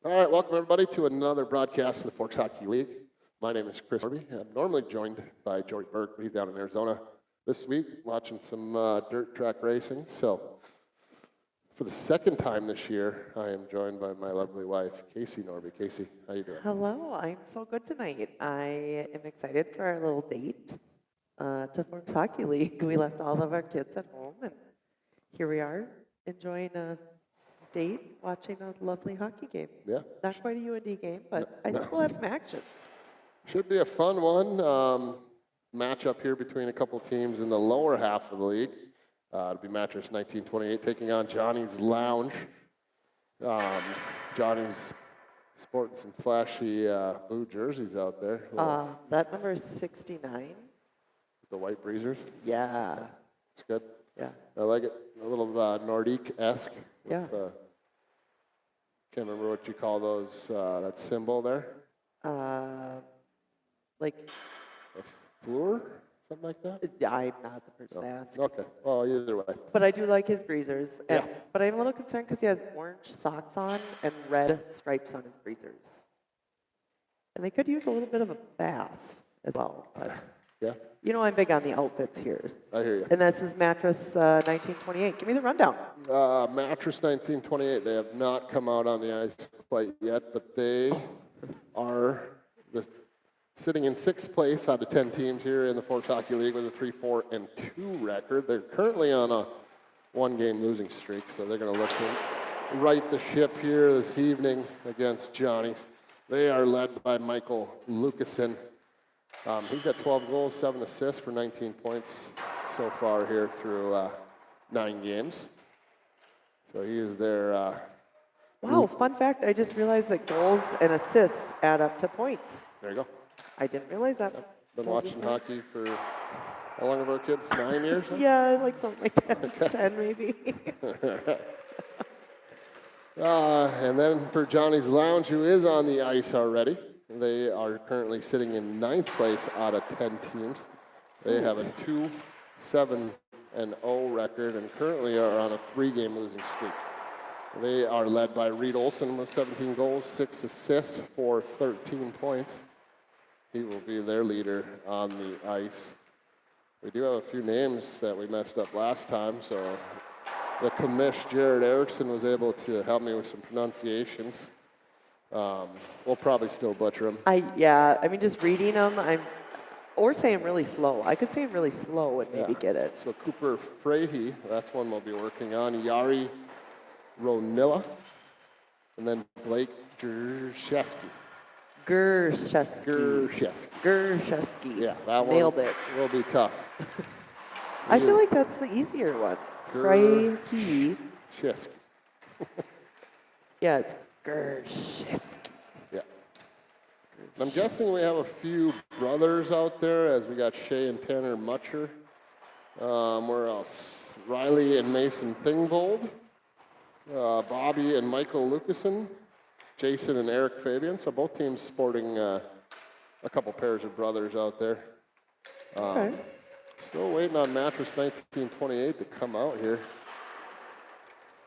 All right, welcome everybody to another broadcast of the Forks Hockey League. My name is Chris Harvey. I'm normally joined by Joey Burke, but he's down in Arizona this week watching some dirt track racing. So for the second time this year, I am joined by my lovely wife, Casey Norby. Casey, how you doing? Hello, I'm so good tonight. I am excited for our little date to Forks Hockey League. We left all of our kids at home, and here we are enjoying a date, watching a lovely hockey game. Yeah. Not quite a UND game, but I think we'll have some action. Should be a fun one. Matchup here between a couple teams in the lower half of the league. It'll be Mattress 1928 taking on Johnny's Lounge. Johnny's sporting some flashy blue jerseys out there. That number is 69. The white breezers. Yeah. It's good. Yeah. I like it. A little Nordique-esque. Yeah. Can't remember what you call those, that symbol there. Like, A fleur? Something like that? I'm not the person to ask. Okay. Well, either way. But I do like his breezers. Yeah. But I'm a little concerned because he has orange socks on and red stripes on his breezers. And they could use a little bit of a bath as well. But Yeah, you know I'm big on the outfits here. I hear you. And this is Mattress 1928. Give me the rundown. Mattress 1928, they have not come out on the ice quite yet, but they are sitting in 6th place out of 10 teams here in the Forks Hockey League with a 3-4-2 record. They're currently on a 1-game losing streak, so they're going to look to right the ship here this evening against Johnny's. They are led by Michael Lucasen. He's got 12 goals, 7 assists for 19 points so far here through 9 games. So he is their... Wow, fun fact, I just realized that goals and assists add up to points. There you go. I didn't realize that. Been watching hockey for, how long have our kids? 9 years? Huh? Yeah, like something like that. 10 maybe. And then for Johnny's Lounge, who is on the ice already, they are currently sitting in 9th place out of 10 teams. They have a 2-7-0 record and currently are on a 3-game losing streak. They are led by Reed Olson with 17 goals, 6 assists for 13 points. He will be their leader on the ice. We do have a few names that we messed up last time, so the commish, Jared Erickson, was able to help me with some pronunciations. We'll probably still butcher them. I mean, just reading them, or saying really slow. I could say them really slow and maybe get it. So Cooper Frahe, that's one we'll be working on. Yari Ronilla, and then Blake Gershesky. Gershesky. Yeah, that one Nailed it. will be tough. I feel like that's the easier one. Frahe. Gershesky. Yeah, it's Gershesky. Yeah. I'm guessing we have a few brothers out there, as we got Shay and Tanner Mutcher. Where else? Riley and Mason Thingvold. Bobby and Michael Lucasen. Jason and Eric Fabian. So both teams sporting a couple pairs of brothers out there. Okay. Still waiting on Mattress 1928 to come out here.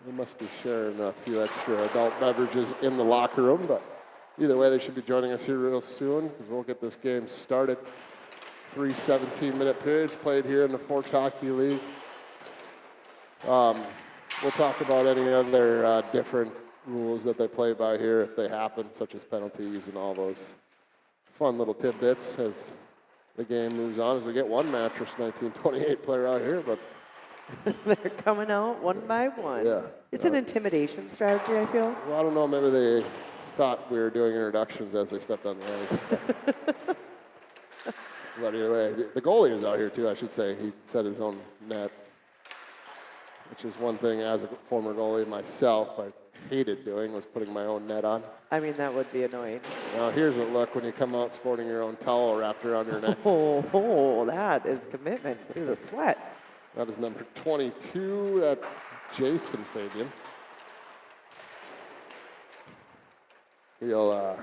They must be sharing a few extra adult beverages in the locker room, but either way, they should be joining us here real soon because we'll get this game started. 3 17-minute periods played here in the Forks Hockey League. We'll talk about any other different rules that they play by here if they happen, such as penalties and all those fun little tidbits as the game moves on, as we get one Mattress 1928 player out here, but They're coming out one by one. Yeah. It's an intimidation strategy, I feel. well, I don't know, maybe they thought we were doing introductions as they stepped on the ice. But either way, the goalie is out here too, I should say. He set his own net, which is one thing as a former goalie myself I hated doing, was putting my own net on. I mean, that would be annoying. Now, here's a look when you come out sporting your own towel wrapped around your neck. Oh, that is commitment to the sweat. That is number 22. That's Jason Fabian. He'll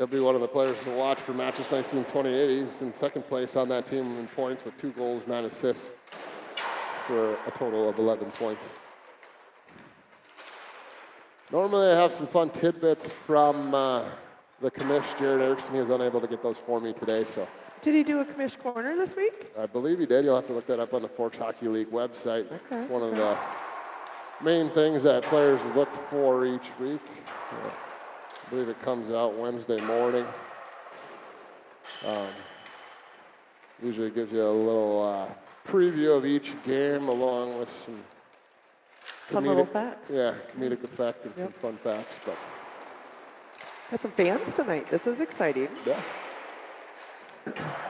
be one of the players to watch for Mattress 1928. He's in second place on that team in points with 2 goals, 9 assists for a total of 11 points. Normally I have some fun tidbits from the commish, Jared Erickson. He was unable to get those for me today, so. Did he do a commish corner this week? I believe he did. You'll have to look that up on the Forks Hockey League website. Okay, It's one of the main things that players look for each week. I believe it comes out Wednesday morning. Usually gives you a little preview of each game along with some Fun little facts. Yeah, comedic effect and some fun facts. But got some fans tonight. This is exciting. yeah,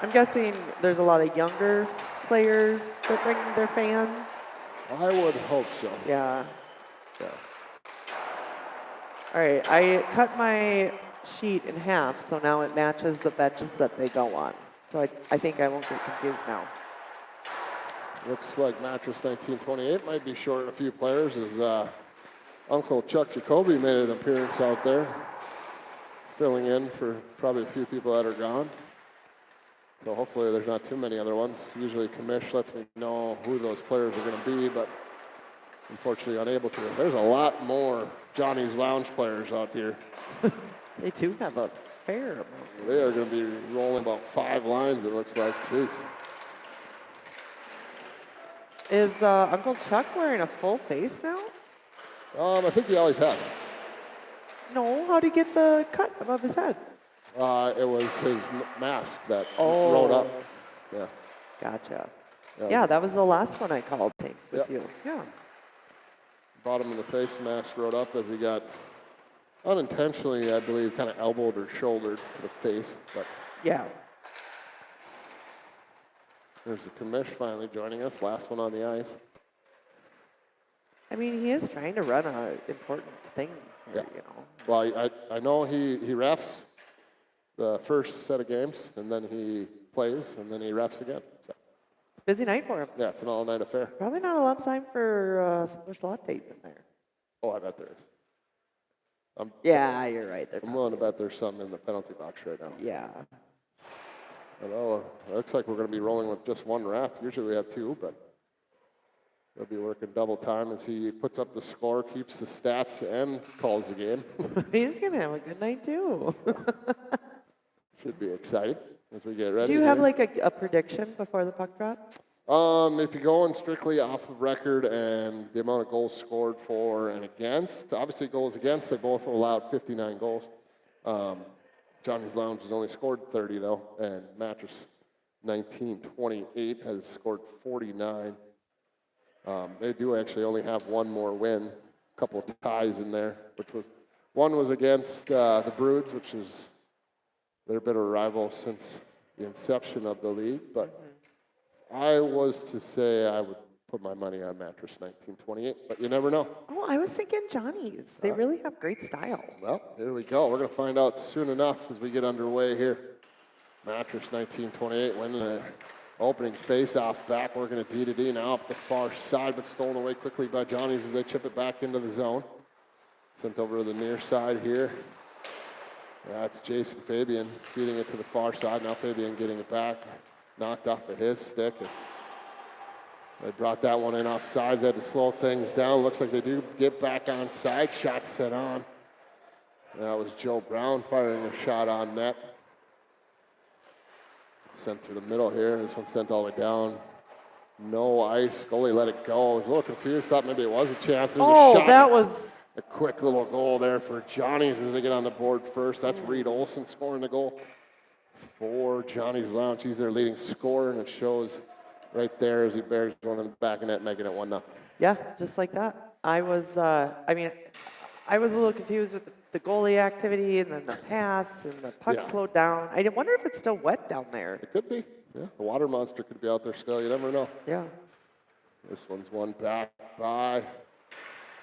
I'm guessing there's a lot of younger players that bring their fans. I would hope so. Yeah. Yeah. All right, I cut my sheet in half, so now it matches the benches that they go on. So I think I won't get confused now. Looks like Mattress 1928 might be short a few players as Uncle Chuck Jacoby made an appearance out there, filling in for probably a few people that are gone. So hopefully there's not too many other ones. Usually commish lets me know who those players are going to be, but unfortunately unable to. There's a lot more Johnny's Lounge players out here. They too have a fair amount. They are going to be rolling about 5 lines, it looks like. Jeez. Is Uncle Chuck wearing a full face now? I think he always has. No, how'd he get the cut above his head? It was his mask that Oh. rode up. Yeah. Gotcha. Yeah. Yeah, that was the last one I called, I think, with Yeah. you. Yeah. Bottom of the face mask rode up as he got unintentionally, I believe, kind of elbowed or shouldered to the face. But Yeah. there's the commish finally joining us. Last one on the ice. I mean, he is trying to run an important thing here, Yeah. you know. Well, I know he refs the first set of games, and then he plays, and then he refs again. So, It's a busy night for him. yeah, it's an all-night affair. Probably not a lot of time for some bush lattes in there. Oh, I bet there is. Yeah, you're right. I'm willing to bet there's something in the penalty box right now. Yeah. Although it looks like we're going to be rolling with just one ref. Usually we have 2, but he'll be working double time as he puts up the score, keeps the stats, and calls the game. He's going to have a good night, too. Should be exciting as we get ready. Do you have here. like a prediction before the puck drop? If you're going strictly off of record and the amount of goals scored for and against, obviously goals against, they both allowed 59 goals. Johnny's Lounge has only scored 30 though, and Mattress 1928 has scored 49. They do actually only have one more win, a couple of ties in there, one was against the Broods, which is they're a bit of a rival since the inception of the league, but I was to say I would put my money on Mattress 1928, but you never know. Oh, I was thinking Johnny's. They really have great style. Well, here we go. We're going to find out soon enough as we get underway here. Mattress 1928 winning the opening face-off back, working a D-to-D now up the far side, but stolen away quickly by Johnny's as they chip it back into the zone. Sent over to the near side here. That's Jason Fabian feeding it to the far side. Now Fabian getting it back. Knocked off of his stick as they brought that one in off sides. They had to slow things down. Looks like they do get back on side. Shot set on. That was Joe Brown firing a shot on net. Sent through the middle here. This one sent all the way down. No ice. Goalie let it go. I was a little confused. Thought maybe it was a chance. There's a shot. That was... A quick little goal there for Johnny's as they get on the board first. That's Reed Olson scoring the goal for Johnny's Lounge. He's their leading scorer, and it shows right there as he bears one in the back of net, making it 1-0. Yeah, just like that. I was a little confused with the goalie activity and then the pass and the puck slowed down. I wonder if it's still wet down there. It could be. Yeah, the water monster could be out there still. You never know. Yeah. This one's won back by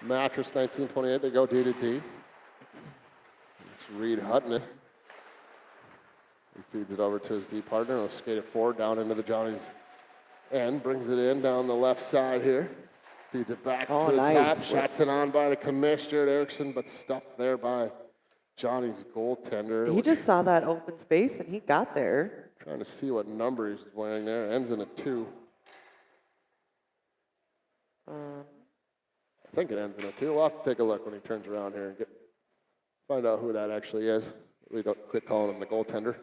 Mattress 1928. They go D-to-D. It's Reed Hutton. He feeds it over to his D partner. He'll skate it forward down into the Johnny's end. Brings it in down the left side here. Feeds it back to the top. Shots it on by the commish, Jared Erickson, but stuffed there by Johnny's goaltender. He just saw that open space and he got there. Trying to see what number he's wearing there. Ends in a 2. I think it ends in a 2. We'll have to take a look when he turns around here and find out who that actually is. We don't quit calling him the goaltender.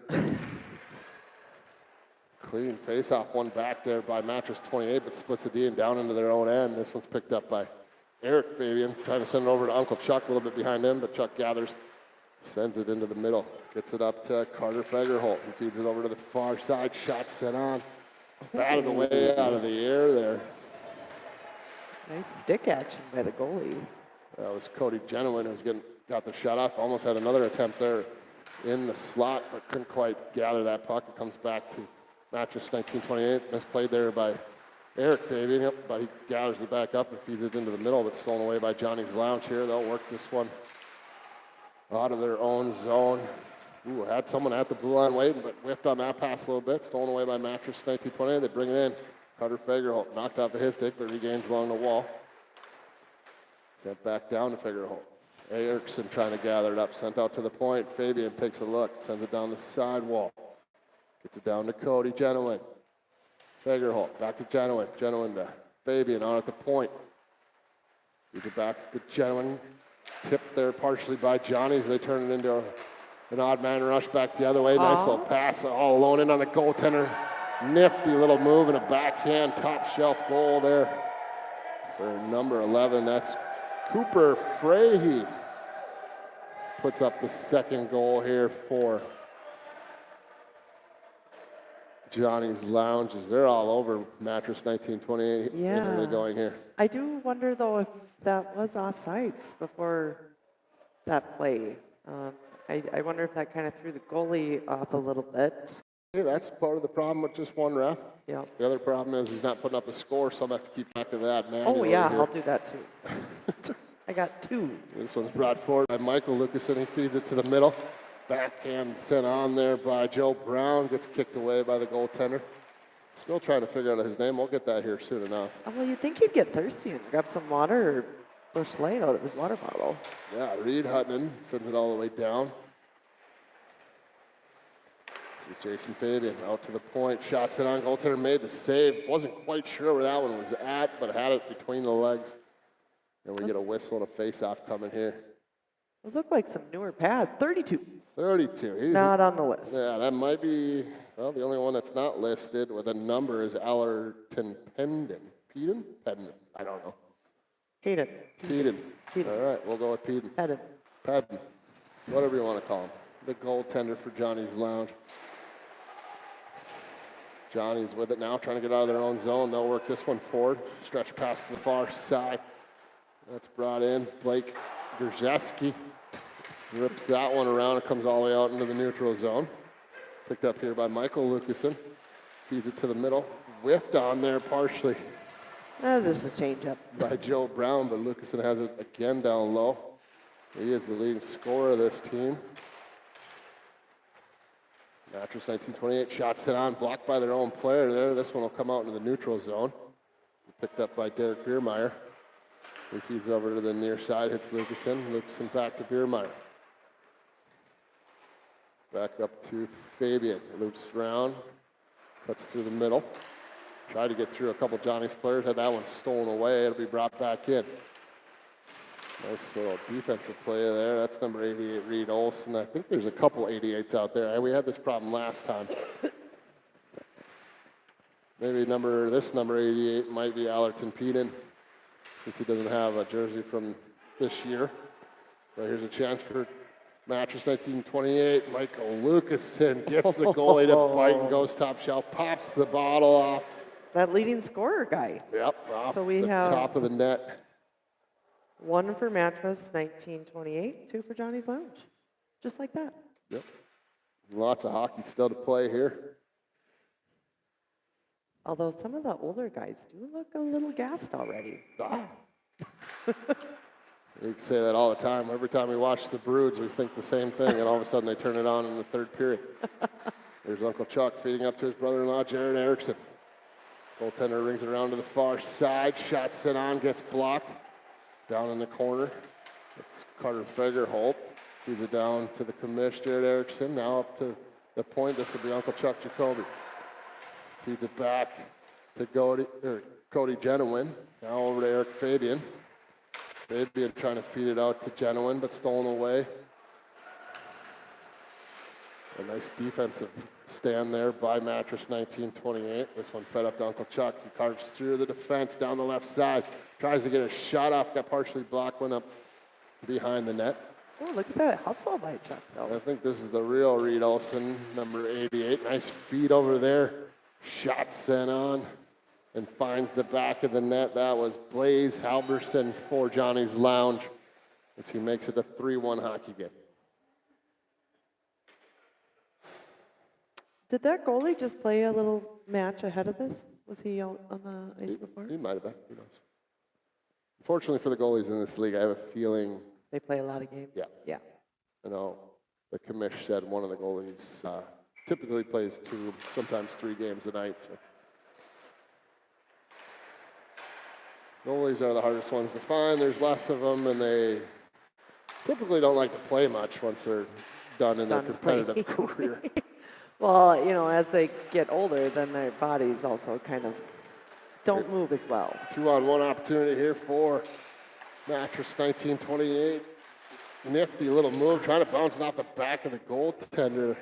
Clean face-off one back there by Mattress 28, but splits the D and down into their own end. This one's picked up by Eric Fabian, trying to send it over to Uncle Chuck, a little bit behind him, but Chuck gathers, sends it into the middle, gets it up to Carter Fagerholt. He feeds it over to the far side, shot sent on, batted away out of the air there. Nice stick action by the goalie. That was Cody Genowin who's got the shot off. Almost had another attempt there in the slot, but couldn't quite gather that puck. It comes back to Mattress 1928. Misplayed there by Eric Fabian, but he gathers it back up and feeds it into the middle, but stolen away by Johnny's Lounge here. They'll work this one out of their own zone. Ooh, had someone at the blue line waiting, but whiffed on that pass a little bit. Stolen away by Mattress 1928. They bring it in. Carter Fagerholt knocked off of his stick, but regains along the wall. Sent back down to Fagerholt. Erickson trying to gather it up. Sent out to the point. Fabian takes a look. Sends it down the side wall. Gets it down to Cody Genowin. Fagerholt back to Genowin. Genowin to Fabian out at the point. Gives it back to Genowin. Tipped there partially by Johnny's. They turn it into an odd man rush back the other way. Nice little pass all alone in on the goaltender. Nifty little move and a backhand top shelf goal there for number 11. That's Cooper Frahey. Puts up the second goal here for Johnny's Lounges. They're all over Mattress 1928. Yeah. Where are they going here? I do wonder, though, if that was offsides before that play. I wonder if that kind of threw the goalie off a little bit. Hey, that's part of the problem with just one ref. Yeah. The other problem is he's not putting up a score, so I'm going to have to keep track of that. Oh, yeah, here. I'll do that, too. I got 2. This one's brought forward by Michael Lucasen. He feeds it to the middle. Backhand sent on there by Joe Brown. Gets kicked away by the goaltender. Still trying to figure out his name. We'll get that here soon enough. Oh, well, you'd think he'd get thirsty and grab some water or Busch Light out of his water bottle. Yeah, Reed Hutton sends it all the way down. This is Jason Fabian out to the point. Shots it on. Goaltender made the save. Wasn't quite sure where that one was at, but had it between the legs. And we get a whistle and a face-off coming here. Those look like some newer pads. 32. 32. He's Not on the list. Yeah, that might be, well, the only one that's not listed with a number is Allerton Pendon. Peden? Pendon. I don't know. Hayden. Peden. All right, we'll go with Peden. Hayden. Pendon. Whatever you want to call him. The goaltender for Johnny's Lounge. Johnny's with it now, trying to get out of their own zone. They'll work this one forward. Stretch pass to the far side. That's brought in. Blake Grzeski rips that one around. It comes all the way out into the neutral zone. Picked up here by Michael Lucasen. Feeds it to the middle. Whiffed on there partially That was just a change-up. by Joe Brown, but Lucasen has it again down low. He is the leading scorer of this team. Mattress 1928 shot sent on, blocked by their own player there. This one will come out into the neutral zone. Picked up by Derek Biermeyer. He feeds over to the near side, hits Lucasen. Lucasen back to Biermeyer. Back up to Fabian. Loops around, cuts through the middle. Tried to get through a couple Johnny's players, had that one stolen away. It'll be brought back in. Nice little defensive play there. That's number 88, Reed Olson. I think there's a couple 88s out there. We had this problem last time. Maybe this number 88 might be Allerton Peden, since he doesn't have a jersey from this year. But here's a chance for Mattress 1928. Michael Lucasen gets the goalie to bite and goes top shelf, pops the bottle off. That leading scorer guy. Yep, off So we the have- top of the net. 1 for Mattress 1928, 2 for Johnny's Lounge. Just like that. Yep. Lots of hockey still to play here. Although some of the older guys do look a little gassed already. You can say that all the time. Every time we watch the Broods, we think the same thing, and all of a sudden they turn it on in the third period. There's Uncle Chuck feeding up to his brother-in-law, Jared Erickson. Goaltender rings it around to the far side. Shot sent on, gets blocked. Down in the corner, it's Carter Fagerholt. Feeds it down to the commish, Jared Erickson. Now up to the point. This will be Uncle Chuck Jacoby. Feeds it back to Cody Genowin. Now over to Eric Fabian. Fabian trying to feed it out to Genoan, but stolen away. A nice defensive stand there by Mattress 1928. This one fed up to Uncle Chuck. He carves through the defense down the left side. Tries to get a shot off, got partially blocked, went up behind the net. Oh, look at that hustle by Chuck, though. I think this is the real Reed Olson, number 88. Nice feed over there. Shot sent on and finds the back of the net. That was Blaze Halverson for Johnny's Lounge as he makes it a 3-1 hockey game. Did that goalie just play a little match ahead of this? Was he out on the ice before? He might have been. Who knows? Unfortunately for the goalies in this league, I have a feeling. They play a lot of games? Yeah. You know, the commish said one of the goalies typically plays 2, sometimes 3 games a night. So. Goalies are the hardest ones to find. There's less of them, and they typically don't like to play much once they're done in their competitive career. Well, you know, as they get older, then their bodies also kind of don't move as well. 2-on-1 opportunity here for Mattress 1928. Nifty little move, trying to bounce it off the back of the goaltender.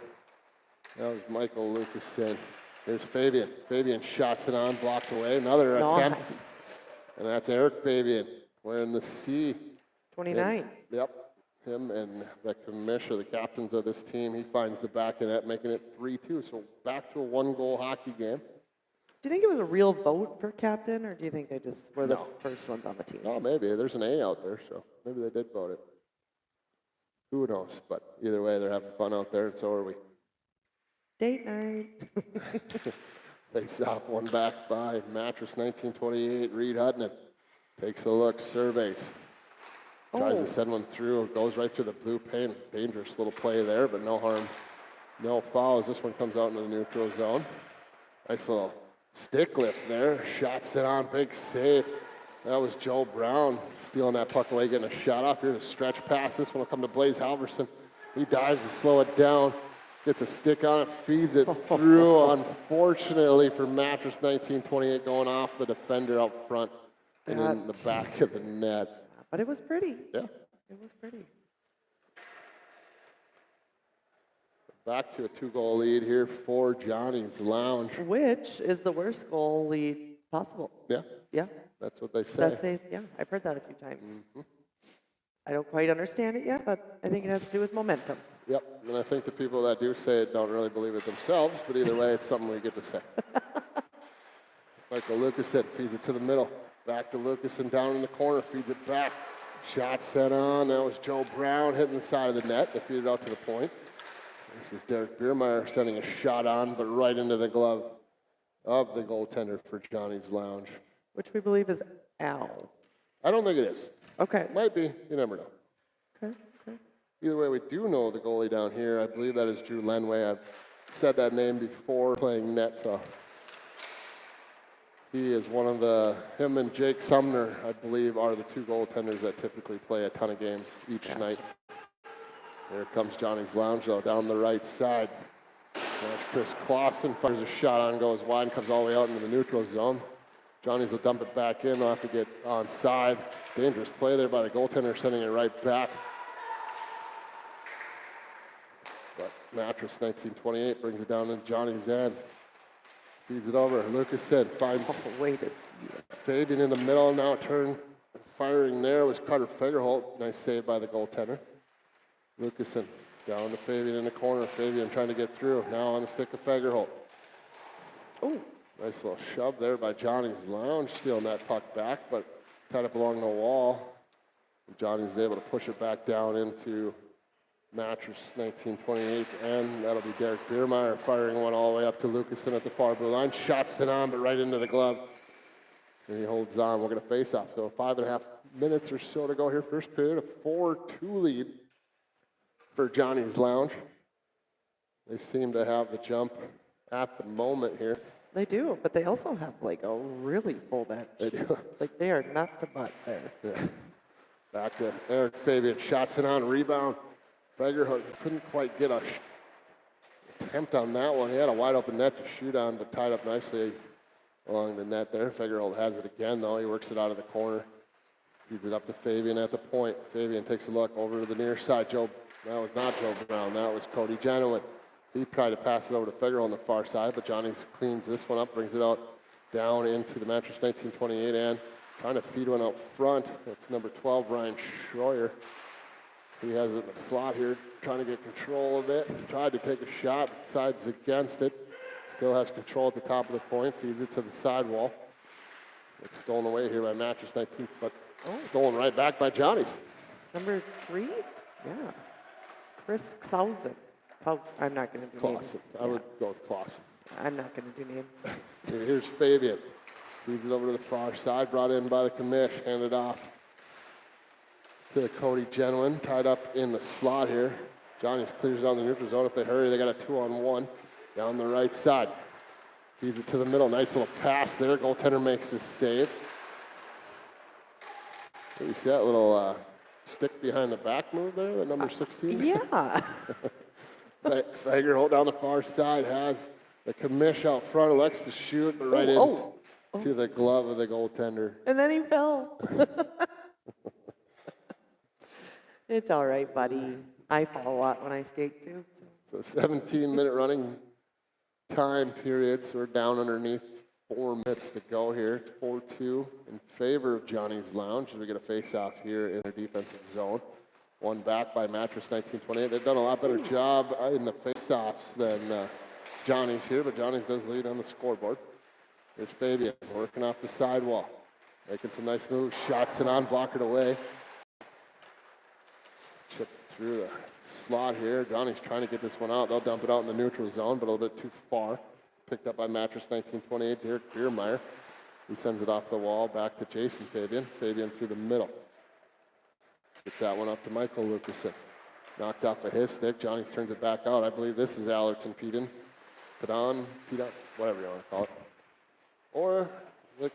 That was Michael Lucasen. Here's Fabian. Fabian shots it on, blocked away. Another attempt. And that's Eric Fabian wearing the C. 29. Yep. Him and the commissioner, the captains of this team, he finds the back of that, making it 3-2. So back to a 1-goal hockey game. Do you think it was a real vote for captain, or do you think they just were the first ones on the team? Oh, maybe. There's an A out there, so maybe they did vote it. Who knows? But either way, they're having fun out there, and so are we. Date night. Face off, one back by Mattress 1928. Reed Hutton takes a look, surveys. Tries to send one through, goes right through the blue paint. Dangerous little play there, but no harm, no fouls. This one comes out into the neutral zone. Nice little stick lift there. Shots it on, big save. That was Joe Brown stealing that puck away, getting a shot off. Here's a stretch pass. This one will come to Blaze Halverson. He dives to slow it down, gets a stick on it, feeds it through. Unfortunately for Mattress 1928, going off the defender out front and in the back of the net. But it was pretty. Yeah. It was pretty. Back to a 2-goal lead here for Johnny's Lounge. Which is the worst goal lead possible. Yeah. Yeah. That's what they say. Yeah, I've heard that a few times. Mm-hmm. I don't quite understand it yet, but I think it has to do with momentum. Yep, and I think the people that do say it don't really believe it themselves, but either way, it's something we get to say. Michael Lucasen feeds it to the middle. Back to Lucasen down in the corner, feeds it back. Shot set on. That was Joe Brown hitting the side of the net. They feed it out to the point. This is Derek Biermeyer sending a shot on, but right into the glove of the goaltender for Johnny's Lounge. Which we believe is Al. I don't think it is. Okay. Might be. You never know. Okay. Either way, we do know the goalie down here. I believe that is Drew Lenway. I've said that name before playing net, so he is one of him and Jake Sumner, I believe, are the 2 goaltenders that typically play a ton of games each night. Here comes Johnny's Lounge, though, down the right side. That's Chris Clausen, fires a shot on, goes wide, and comes all the way out into the neutral zone. Johnny's will dump it back in. They'll have to get onside. Dangerous play there by the goaltender, sending it right back. But Mattress 1928 brings it down to Johnny's end. Feeds it over. Lucasen finds Fabian in the middle. Now turn firing there was Carter Fagerholt. Nice save by the goaltender. Lucasen down to Fabian in the corner. Fabian trying to get through. Now on the stick of Fagerholt. Oh, nice little shove there by Johnny's Lounge. Stealing that puck back, but tied up along the wall. Johnny's able to push it back down into Mattress 1928's end. That'll be Derek Biermeyer firing one all the way up to Lucasen at the far blue line. Shots it on, but right into the glove. And he holds on. We're going to face off. So 5.5 minutes or so to go here. First period, a 4-2 lead for Johnny's Lounge. They seem to have the jump at the moment here. They do, but they also have like a really full bench. They do. Like they are not to butt there. Yeah. Back to Eric Fabian. Shots it on, rebound. Fagerholt couldn't quite get a attempt on that one. He had a wide open net to shoot on, but tied up nicely along the net there. Fagerholt has it again, though. He works it out of the corner. Feeds it up to Fabian at the point. Fabian takes a look over to the near side. That was not Joe Brown. That was Cody Genuine. He tried to pass it over to Figueroa on the far side, but Johnny cleans this one up, brings it out down into the Mattress 1928 and trying to feed one out front. That's number 12, Ryan Schroyer. He has it in the slot here, trying to get control of it. Tried to take a shot, sides against it. Still has control at the top of the point, feeds it to the sidewall. It's stolen away here by Mattress 19, but stolen right back by Johnny's. Number 3? Yeah. Chris Clausen. I'm not going to do names. I would go with Clausen. I'm not going to do names. Here's Fabian. Feeds it over to the far side, brought in by the commish, handed off to Cody Genuine, tied up in the slot here. Johnny's clears it on the neutral zone. If they hurry, they got a 2-on-1 down the right side. Feeds it to the middle. Nice little pass there. Goaltender makes the save. You see that little stick behind the back move there, the number 16? Yeah. Figueroa down the far side has the commish out front, likes to shoot, but right into the glove of the goaltender. And then he fell. It's all right, buddy. I fall a lot when I skate, too. So 17-minute running time period, so we're down underneath 4 minutes to go here. It's 4-2 in favor of Johnny's Lounge. We get a face-off here in their defensive zone. One back by Mattress 1928. They've done a lot better job in the face-offs than Johnny's here, but Johnny's does lead on the scoreboard. There's Fabian working off the sidewall. Making some nice moves. Shots it on, block it away. Chip through the slot here. Johnny's trying to get this one out. They'll dump it out in the neutral zone, but a little bit too far. Picked up by Mattress 1928, Derek Biermeyer. He sends it off the wall back to Jason Fabian. Fabian through the middle. Gets that one up to Michael Lucasen. Knocked off of his stick. Johnny's turns it back out. I believe this is Allerton Pedon, whatever you want to call it. Or it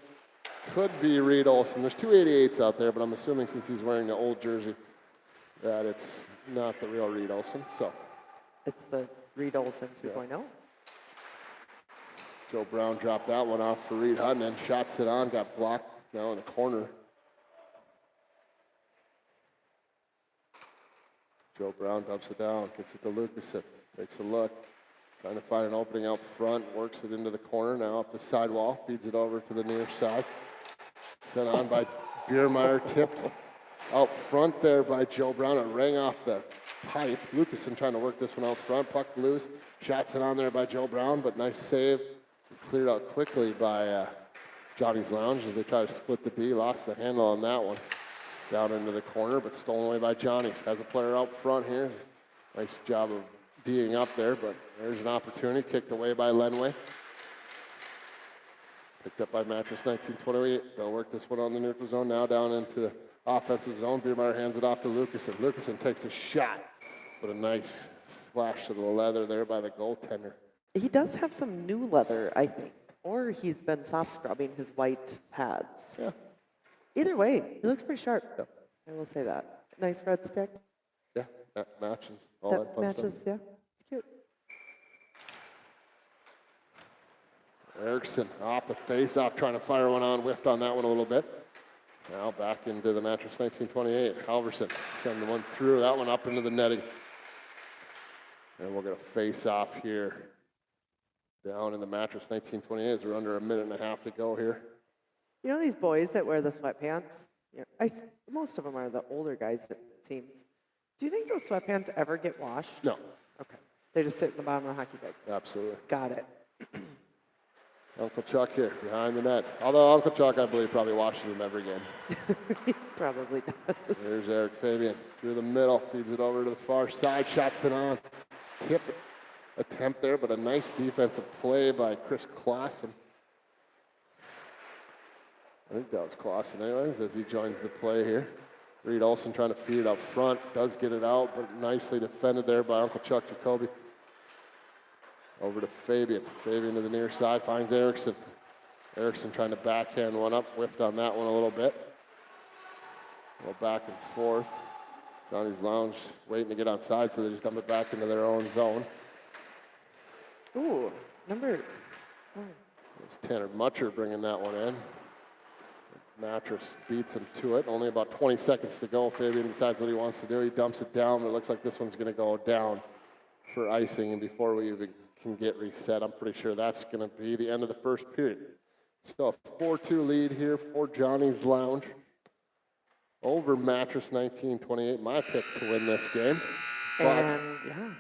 could be Reed Olson. There's two 88s out there, but I'm assuming since he's wearing the old jersey that it's not the real Reed Olson. So it's the Reed Olson 2.0. Yeah. Joe Brown dropped that one off for Reed Hudden. Shots it on, got blocked now in the corner. Joe Brown dumps it down, gets it to Lucasen, takes a look, trying to find an opening out front, works it into the corner, now up the sidewall, feeds it over to the near side. Sent on by Biermeyer, tipped out front there by Joe Brown. It rang off the pipe. Lucasen trying to work this one out front, puck loose, shots it on there by Joe Brown, but nice save. Cleared out quickly by Johnny's Lounge as they try to split the D. Lost the handle on that one. Down into the corner, but stolen away by Johnny's. Has a player out front here. Nice job of D'ing up there, but there's an opportunity. Kicked away by Lenway. Picked up by Mattress 1928. They'll work this one on the neutral zone. Now down into the offensive zone. Biermeyer hands it off to Lucasen. Lucasen takes a shot. But a nice flash to the leather there by the goaltender. He does have some new leather, I think. Or he's been soft scrubbing his white pads. Yeah. Either way, he looks pretty sharp. Yep. I will say that. Nice red stick. Yeah, that matches. All that fun matches, stuff. yeah. It's cute. Erickson off the face-off, trying to fire one on. Whiffed on that one a little bit. Now back into the Mattress 1928. Halverson sending one through. That one up into the netting. And we'll get a face-off here. Down in the Mattress 1928 as we're under a minute and a half to go here. You know these boys that wear the sweatpants? Yeah, most of them are the older guys, it seems. Do you think those sweatpants ever get washed? No. Okay. They just sit in the bottom of the hockey bag. Absolutely. Got it. Uncle Chuck here behind the net. Although Uncle Chuck, I believe, probably washes them every game. He probably does. There's Eric Fabian through the middle, feeds it over to the far side, shots it on. Tip attempt there, but a nice defensive play by Chris Clausen. I think that was Clausen anyways, as he joins the play here. Reed Olson trying to feed it up front, does get it out, but nicely defended there by Uncle Chuck Jacoby. Over to Fabian. Fabian to the near side, finds Erickson. Erickson trying to backhand one up, whiffed on that one a little bit. A little back and forth. Johnny's Lounge waiting to get on side, so they just dump it back into their own zone. Ooh, number. It's Tanner Mutcher bringing that one in. Mattress beats him to it. Only about 20 seconds to go. Fabian decides what he wants to do. He dumps it down, but it looks like this one's going to go down for icing. And before we even can get reset, I'm pretty sure that's going to be the end of the first period. So a 4-2 lead here for Johnny's Lounge over Mattress 19-28. My pick to win this game. But And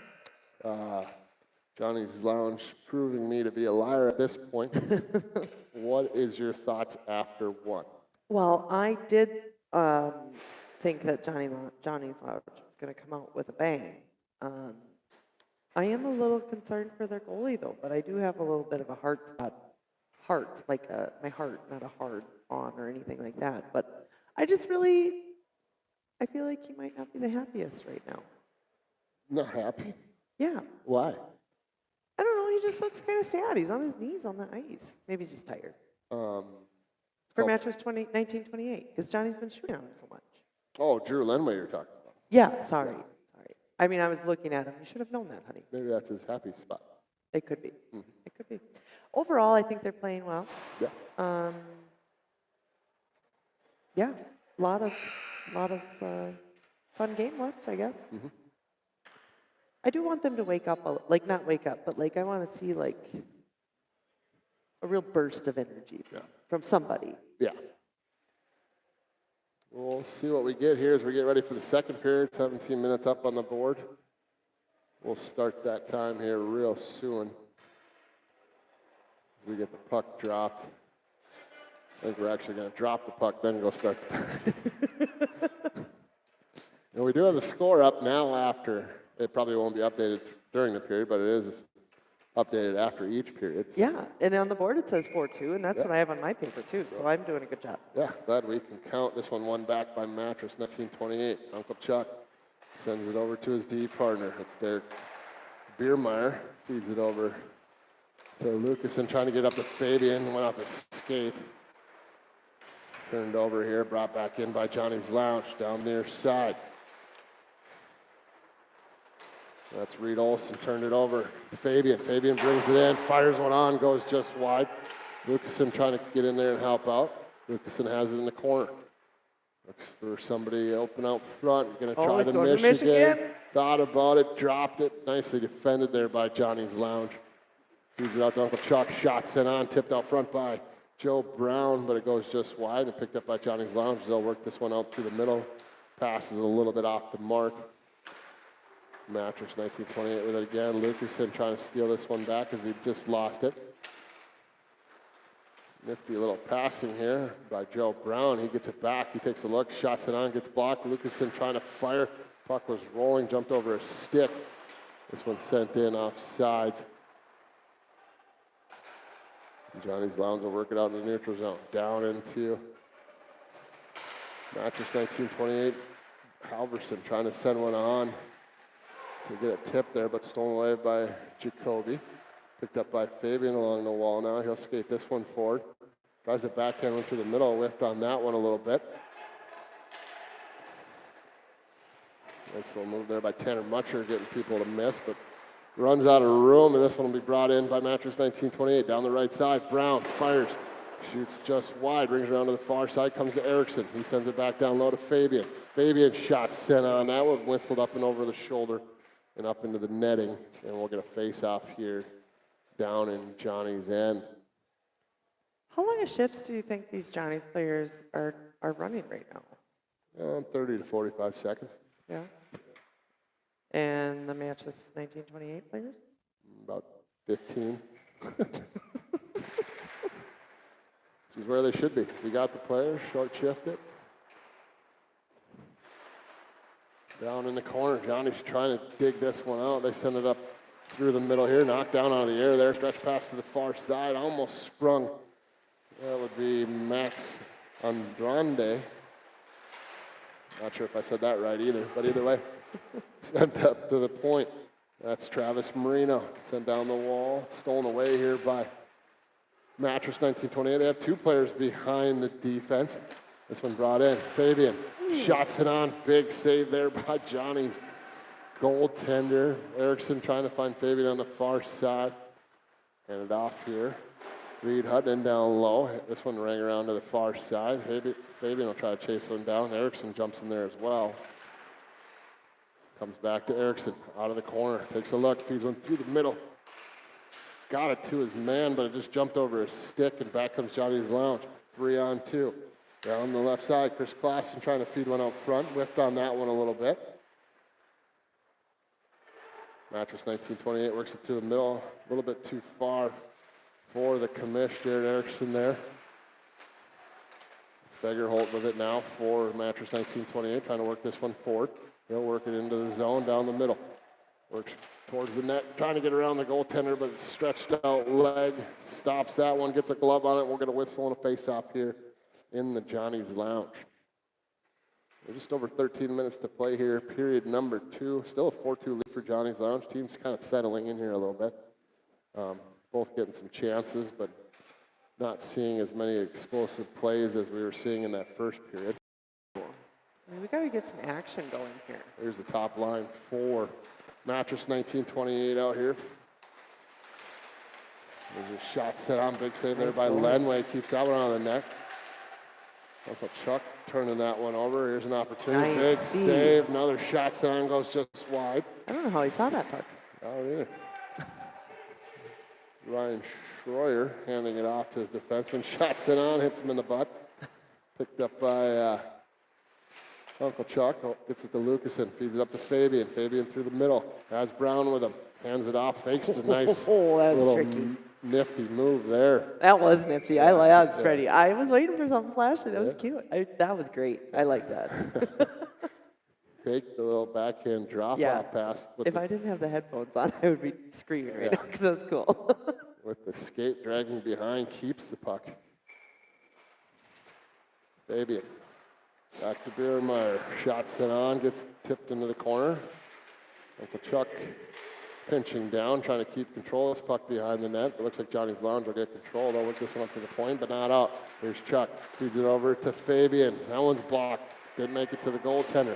yeah. Johnny's Lounge proving me to be a liar at this point. What is your thoughts after one? Well, I did think that Johnny's Lounge was going to come out with a bang. I am a little concerned for their goalie, though, but I do have a little bit of a heart, like my heart, not a hard on or anything like that. But I feel like he might not be the happiest right now. Not happy? Yeah. Why? I don't know. He just looks kind of sad. He's on his knees on the ice. Maybe he's just tired. For Mattress 1928, because Johnny's been shooting on him so much. Oh, Drew Lenway you're talking about. Yeah, sorry. I mean, I was looking at him. You should have known that, honey. Maybe that's his happy spot. It could be. It could be. Overall, I think they're playing well. Yeah. Yeah, a lot of fun game left, I guess. I do want them to wake up, not wake up, but I want to see a real burst of energy from somebody. Yeah. We'll see what we get here as we get ready for the second period. 17 minutes up on the board. We'll start that time here real soon as we get the puck dropped. I think we're actually going to drop the puck, then go start the time. And we do have the score up now after. It probably won't be updated during the period, but it is updated after each period. Yeah, and on the board it says 4-2, and that's what I have on my paper too, so I'm doing a good job. Yeah, glad we can count. This one back by Mattress, 1928. Uncle Chuck sends it over to his D partner. It's Derek Biermeyer. Feeds it over to Lucasen, trying to get up to Fabian. Went off his skate. Turned over here, brought back in by Johnny's Lounge down near side. That's Reed Olson, turned it over. Fabian brings it in, fires one on, goes just wide. Lucasen trying to get in there and help out. Lucasen has it in the corner. Looks for somebody open out front. Going to try the Michigan. Thought about it, dropped it. Nicely defended there by Johnny's Lounge. Feeds it out to Uncle Chuck. Shot sent on, tipped out front by Joe Brown, but it goes just wide and picked up by Johnny's Lounge. They'll work this one out through the middle. Passes a little bit off the mark. Mattress 1928 with it again. Lucasen trying to steal this one back as he just lost it. Nifty little passing here by Joe Brown. He gets it back. He takes a look, shots it on, gets blocked. Lucasen trying to fire. Puck was rolling, jumped over a stick. This one sent in off sides. Johnny's Lounge will work it out in the neutral zone. Down into Mattress 1928. Halverson trying to send one on to get a tip there, but stolen away by Jacoby. Picked up by Fabian along the wall now. He'll skate this one forward. Tries a backhand one through the middle. Whiffed on that one a little bit. Nice little move there by Tanner Mutcher, getting people to miss, but runs out of room, and this one will be brought in by Mattress 1928. Down the right side, Brown fires, shoots just wide, brings it around to the far side, comes to Erickson. He sends it back down low to Fabian. Fabian shot sent on. That one whistled up and over the shoulder and up into the netting, and we'll get a face-off here down in Johnny's end. How long of shifts do you think these Johnny's players are running right now? 30 to 45 seconds. Yeah. And the Mattress 1928 players? About 15. This is where they should be. We got the players, short shift it. Down in the corner, Johnny's trying to dig this one out. They send it up through the middle here, knocked down out of the air there, stretch pass to the far side, almost sprung. That would be Max Andrade. Not sure if I said that right either, but either way, sent up to the point. That's Travis Marino, sent down the wall, stolen away here by Mattress 1928. They have two players behind the defense. This one brought in, Fabian, shots it on, big save there by Johnny's goaltender. Erickson trying to find Fabian on the far side. Hand it off here Reed Hutton down low. This one rang around to the far side. Fabian will try to chase one down. Erickson jumps in there as well. Comes back to Erickson, out of the corner. Takes a look, feeds one through the middle. Got it to his man, but it just jumped over his stick, and back comes Johnny's Lounge. 3-on-2. Down the left side, Chris Klassen trying to feed one out front. Whiffed on that one a little bit. Mattress 1928 works it through the middle. A little bit too far for the commish. Jared Erickson there. Fagerholt with it now for Mattress 1928, trying to work this one forward. He'll work it into the zone down the middle. Works towards the net, trying to get around the goaltender, but it's stretched out leg. Stops that one, gets a glove on it. We'll get a whistle and a face-off here in the Johnny's Lounge. We're just over 13 minutes to play here, period number 2. Still a 4-2 lead for Johnny's Lounge. Team's kind of settling in here a little bit. Both getting some chances, but not seeing as many explosive plays as we were seeing in that first period. We got to get some action going here. Here's the top line for Mattress 1928 out here. There's a shot set on, big save there by Lenway. Keeps that one on the net. Uncle Chuck turning that one over. Here's an opportunity. Nice. Big save. Another shot set on, goes just wide. I don't know how he saw that puck. I don't either. Ryan Schroyer handing it off to his defenseman. Shots it on, hits him in the butt. Picked up by Uncle Chuck. Gets it to Lucasen, feeds it up to Fabian. Fabian through the middle. Has Brown with him. Hands it off, fakes the nice little tricky. Nifty move there. That was nifty. That was pretty. I was waiting for something flashy. That was cute. That was great. I like that. Faked the little backhand drop-off pass. If I didn't have the headphones on, I would be screaming right now because that was cool. With the skate dragging behind, keeps the puck. Fabian. Back to Biermeyer. Shot sent on, gets tipped into the corner. Uncle Chuck pinching down, trying to keep control of this puck behind the net. It looks like Johnny's Lounge will get control. They'll work this one up to the point, but not out. Here's Chuck. Feeds it over to Fabian. That one's blocked. Didn't make it to the goaltender.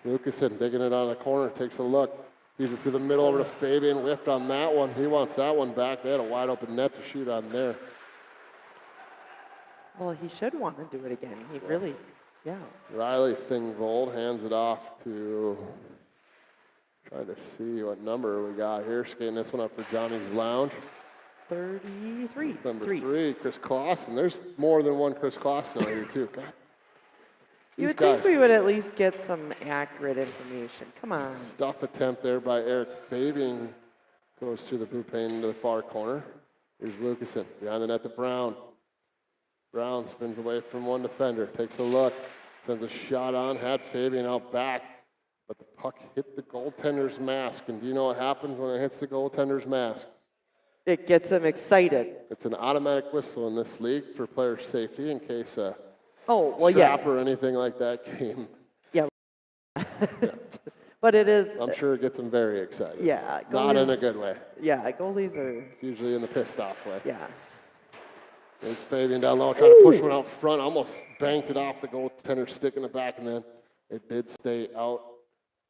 Lucasen digging it on the corner. Takes a look. Feeds it through the middle over to Fabian. Whiffed on that one. He wants that one back. They had a wide open net to shoot on there. Well, he should want to do it again. He really, Riley Thingvold hands it off to, trying to see what number we got here. Skating this one up for Johnny's Lounge. 33. Number 3, Chris Clausen. There's more than one Chris Clausen out here, too. God. You would think we would at least get some accurate information. Come on. Stuff attempt there by Eric Fabian. Goes through the blue paint into the far corner. Here's Lucasen. Behind the net to Brown. Brown spins away from one defender. Takes a look. Sends a shot on. Had Fabian out back. But the puck hit the goaltender's mask. And do you know what happens when it hits the goaltender's mask? It gets him excited. It's an automatic whistle in this league for player safety in case a yes. or anything like that came. Yeah. But it is. I'm sure it gets them very excited. Yeah. Not in a good way. Yeah, goalies are. It's usually in the pissed off way. Yeah. There's Fabian down low, trying to push one out front. Almost banked it off the goaltender, stick in the back, and then it did stay out.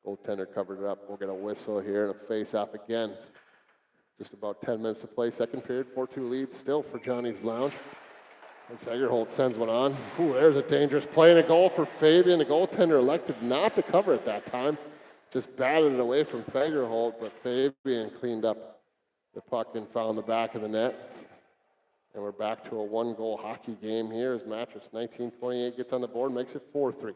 Goaltender covered it up. We'll get a whistle here and a face-off again. Just about 10 minutes to play. Second period, 4-2 lead still for Johnny's Lounge. And Fagerholt sends one on. Ooh, there's a dangerous play and a goal for Fabian. The goaltender elected not to cover at that time. Just batted it away from Fagerholt, but Fabian cleaned up the puck and found the back of the net. And we're back to a one-goal hockey game here as Mattress 1928 gets on the board, makes it 4-3.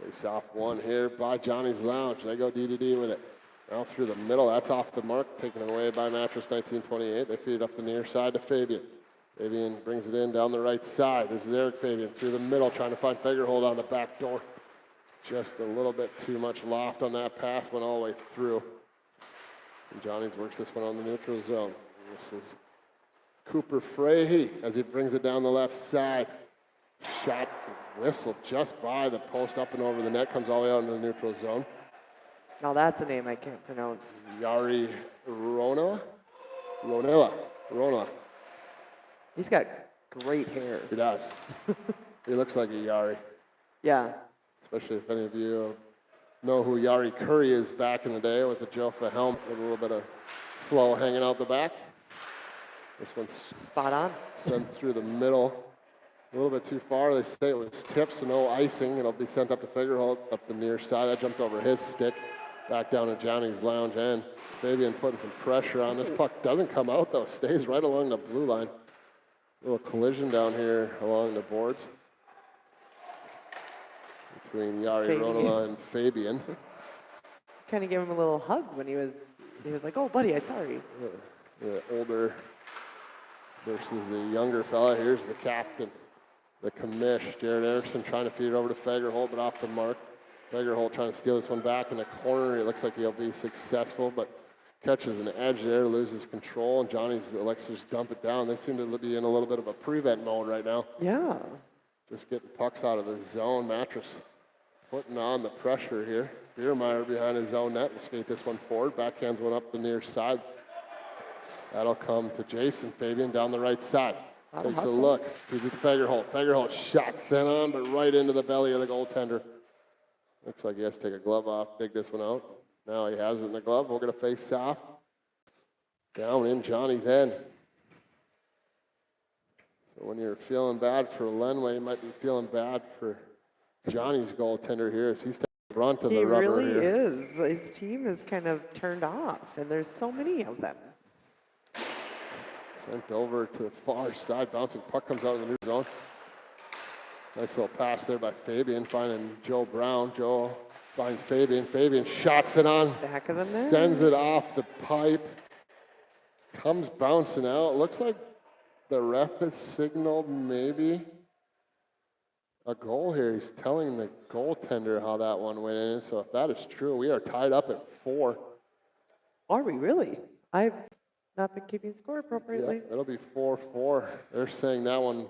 Face off one here by Johnny's Lounge. They go D-to-D with it. Now through the middle. That's off the mark. Taken away by Mattress 1928. They feed it up the near side to Fabian. Fabian brings it in down the right side. This is Eric Fabian through the middle, trying to find Fagerholt on the back door. Just a little bit too much loft on that pass. Went all the way through. And Johnny's works this one on the neutral zone. This is Cooper Frahey as he brings it down the left side. Shot whistle just by the post up and over the net. Comes all the way out into the neutral zone. Now that's a name I can't pronounce. Yari Ronella. He's got great hair. He does. He looks like a Yari. Yeah. Especially if any of you know who Yari Curry is back in the day with the Jofa helmet with a little bit of flow hanging out the back. This one's Spot on. sent through the middle. A little bit too far. They say it was tipped, so no icing. It'll be sent up to Fagerholt up the near side. That jumped over his stick. Back down to Johnny's lounge end. Fabian putting some pressure on. This puck doesn't come out, though. Stays right along the blue line. A little collision down here along the boards between Yari Ronala and Fabian. Kind of gave him a little hug when he was like, "Oh, buddy, I'm sorry." The older versus the younger fella. Here's the captain, the commish, Jared Erickson, trying to feed it over to Fagerholt, but off the mark. Fagerholt trying to steal this one back in the corner. It looks like he'll be successful, but catches an edge there, loses control, and Johnny's elects to just dump it down. They seem to be in a little bit of a prevent mode right now. Yeah. Just getting pucks out of the zone. Mattress putting on the pressure here. Biermeyer behind his own net will skate this one forward. Backhands one up the near side. That'll come to Jason Fabian down the right side. Takes a look. Feeds it to Fagerholt. Fagerholt shot sent on, but right into the belly of the goaltender. Looks like he has to take a glove off, dig this one out. Now he has it in the glove. We'll get a face off. Down in Johnny's end. So when you're feeling bad for Lenway, you might be feeling bad for Johnny's goaltender here as he's taking the brunt of the rubber here. He really is. His team is kind of turned off, and there's so many of them. Sent over to the far side. Bouncing puck comes out of the new zone. Nice little pass there by Fabian, finding Joe Brown. Joe finds Fabian. Fabian shots it on. Back of the net. Sends it off the pipe. Comes bouncing out. Looks like the ref has signaled maybe a goal here. He's telling the goaltender how that one went in. So if that is true, we are tied up at 4. Are we really? I've not been keeping score appropriately. Yep, it'll be 4-4. They're saying that one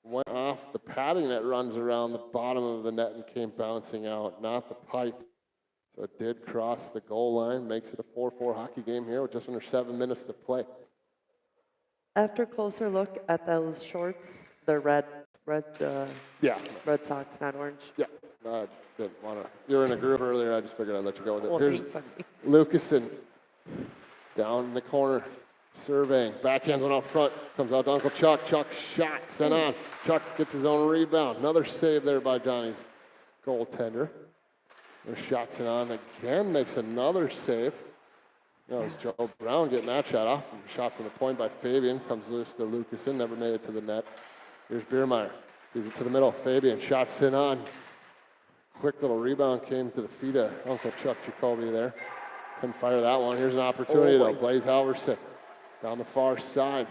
went off the padding that runs around the bottom of the net and came bouncing out, not the pipe. So it did cross the goal line, makes it a 4-4 hockey game here with just under 7 minutes to play. After a closer look at those shorts, they're red Sox, not orange. Yeah, I didn't want to. You were in a groove earlier. I just figured I'd let you go with it. Well, Here's thanks, honey. Lucasen down in the corner, surveying. Backhands one out front. Comes out to Uncle Chuck. Chuck shot, sent on. Chuck gets his own rebound. Another save there by Johnny's goaltender. Their shot sent on again. Makes another save. That was Joe Brown getting that shot off. Shot from the point by Fabian. Comes loose to Lucasen. Never made it to the net. Here's Biermeyer. Gives it to the middle. Fabian shot sent on. Quick little rebound came to the feet of Uncle Chuck Jacoby there. Couldn't fire that one. Here's an opportunity, though. Blaze Halverson down the far side.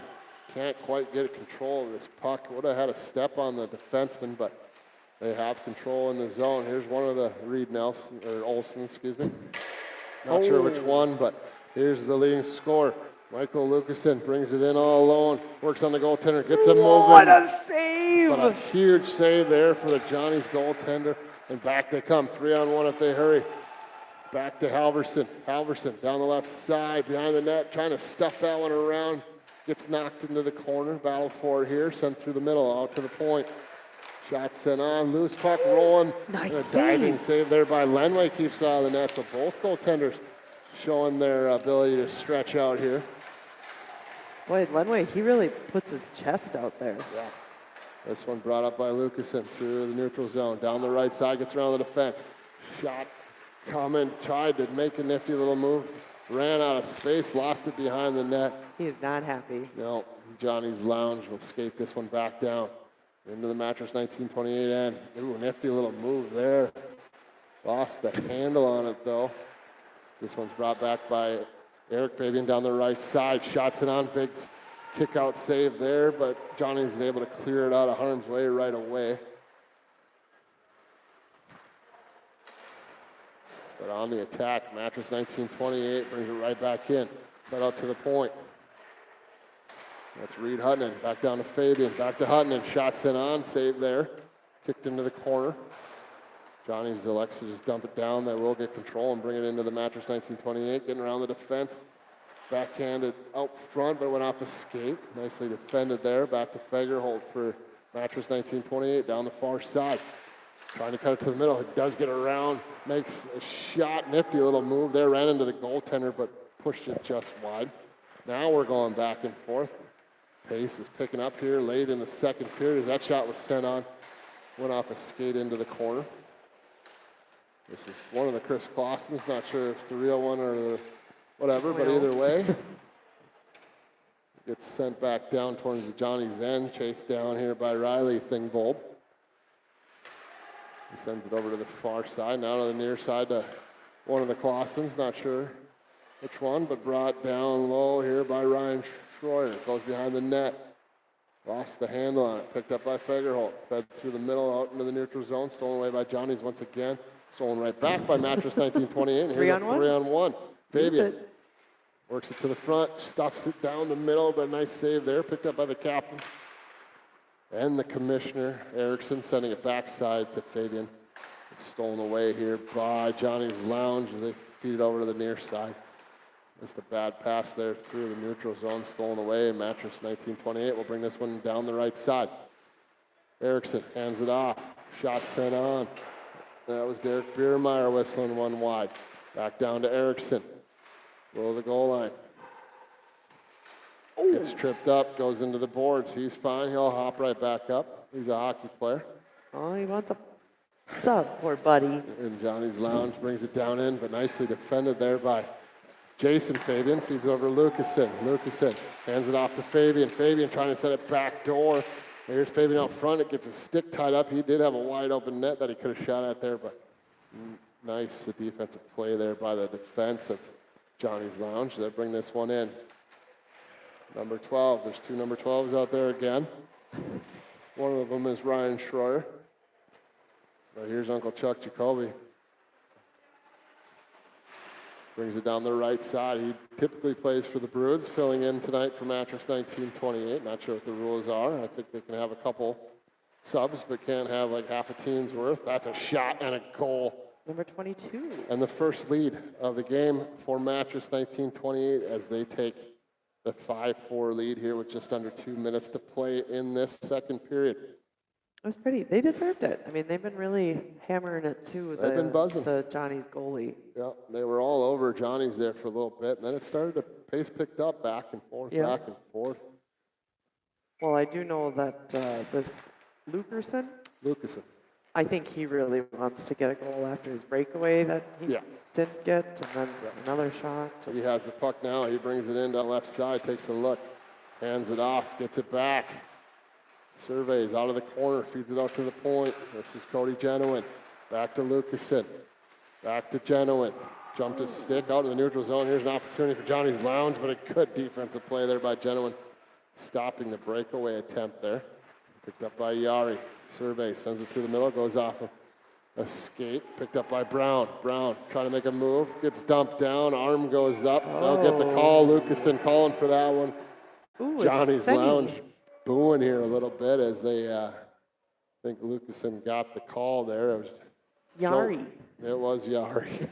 Can't quite get control of this puck. Would have had a step on the defenseman, but they have control in the zone. Here's one of the Reed Nelson, or Olsen, excuse me. Not sure which one, but here's the leading scorer. Michael Lucasen brings it in all alone. Works on the goaltender, gets him moving. What a save! But a huge save there for the Johnny's goaltender. And back they come, 3-on-1 if they hurry. Back to Halverson. Halverson down the left side, behind the net, trying to stuff that one around. Gets knocked into the corner. Battle for it here. Sent through the middle, out to the point. Shot sent on. Loose puck rolling. Nice and a diving save there by Lenway keeps it out of the net. So both goaltenders showing their ability to stretch out here. Boy, Lenway, he really puts his chest out there. Yeah. This one brought up by Lucasen through the neutral zone. Down the right side, gets around the defense. Shot coming, tried to make a nifty little move. Ran out of space, lost it behind the net. He's not happy. No, Johnny's Lounge will skate this one back down. Into the Mattress 1928 end. Ooh, nifty little move there. Lost the handle on it, though. This one's brought back by Eric Fabian down the right side. Shots it on, big kick-out save there, but Johnny's able to clear it out of harm's way right away. But on the attack, Mattress 1928 brings it right back in. Cut out to the point. That's Reed Hutton. Back down to Fabian. Back to Hutton. Shots in on. Save there. Kicked into the corner. Johnny's elects to just dump it down. They will get control and bring it into the Mattress 1928. Getting around the defense. Backhanded out front, but went off the skate. Nicely defended there. Back to Fagerholt for Mattress 1928 down the far side. Trying to cut it to the middle. It does get around. Makes a shot. Nifty little move there. Ran into the goaltender, but pushed it just wide. Now we're going back and forth. Pace is picking up here late in the second period as that shot was sent on. Went off a skate into the corner. This is one of the Chris Clausens. Not sure if it's the real one or the whatever, but either way. Gets sent back down towards the Johnny's end. Chased down here by Riley Thingvold. He sends it over to the far side, now to the near side to one of the Clausens. Not sure which one, but brought down low here by Ryan Schroyer. Goes behind the net. Lost the handle on it. Picked up by Fagerholt. Fed through the middle out into the neutral zone. Stolen away by Johnny's once again. Stolen right back by Mattress 1928. And here's a 3-on-1. Fabian works it to the front. Stuffs it down the middle, but a nice save there. Picked up by the captain. And the commissioner, Erickson, sending it backside to Fabian. It's stolen away here by Johnny's Lounge as they feed it over to the near side. Just a bad pass there through the neutral zone, stolen away. And Mattress 1928 will bring this one down the right side. Erickson hands it off. Shot sent on. That was Derek Biermeyer whistling one wide. Back down to Erickson. Below the goal line. Gets tripped up, goes into the boards. He's fine. He'll hop right back up. He's a hockey player. Oh, he wants a sub, poor buddy. And Johnny's Lounge brings it down in, but nicely defended there by Jason Fabian. Feeds over to Lucasen. Lucasen hands it off to Fabian. Fabian trying to set it back door. Here's Fabian out front. It gets a stick tied up. He did have a wide open net that he could have shot at there, but nice defensive play there by the defense of Johnny's Lounge. They bring this one in. Number 12, there's two number 12s out there again. One of them is Ryan Schroyer. But here's Uncle Chuck Jacoby. Brings it down the right side. He typically plays for the Bruins, filling in tonight for Mattress 1928. Not sure what the rules are. I think they can have a couple subs, but can't have like half a team's worth. That's a shot and a goal. Number 22. And the first lead of the game for Mattress 1928 as they take the 5-4 lead here with just under 2 minutes to play in this second period. It was pretty. They deserved it. I mean, they've been really hammering it too. They've been buzzing. The Johnny's goalie. Yeah, they were all over Johnny's there for a little bit, and then it started to pace picked up back and forth, back and forth. Well, I do know that this Lucasen, I think he really wants to get a goal after his breakaway that he didn't get, and then another shot. He has the puck now. He brings it into the left side, takes a look, hands it off, gets it back. Surveys out of the corner, feeds it out to the point. This is Cody Genuine. Back to Lucasen. Back to Genuine. Jumped his stick out in the neutral zone. Here's an opportunity for Johnny's Lounge, but a good defensive play there by Genuine, stopping the breakaway attempt there. Picked up by Yari. Survey sends it through the middle, goes off a skate. Picked up by Brown. Brown trying to make a move, gets dumped down, arm goes up. They'll get the call. Lucasen calling for that one. Ooh, Johnny's Lounge booing here a little bit as they I think Lucasen got the call there. It was Yari. It was Yari.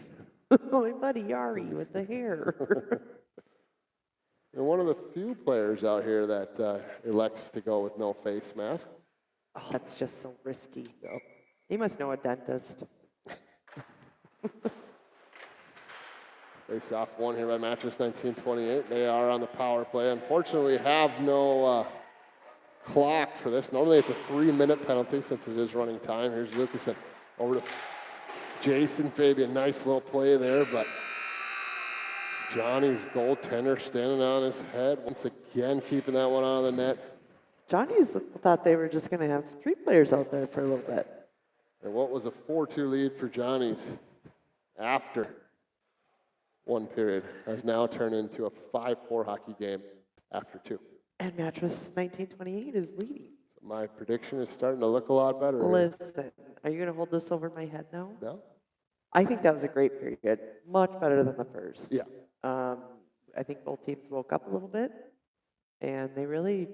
My buddy Yari with the hair. And one of the few players out here that elects to go with no face mask. Oh, that's just so risky. Yep. He must know a dentist. Face off one here by Mattress 1928. They are on the power play. Unfortunately, we have no clock for this. Normally it's a 3-minute penalty since it is running time. Here's Lucasen over to Jason Fabian. Nice little play there, but Johnny's goaltender standing on his head once again, keeping that one out of the net. Johnny's thought they were just going to have 3 players out there for a little bit. And what was a 4-2 lead for Johnny's after one period has now turned into a 5-4 hockey game after 2. And Mattress 1928 is leading. So my prediction is starting to look a lot better. Listen, are you going to hold this over my head now? No? I think that was a great period. Much better than the first. Yeah. I think both teams woke up a little bit, and they really,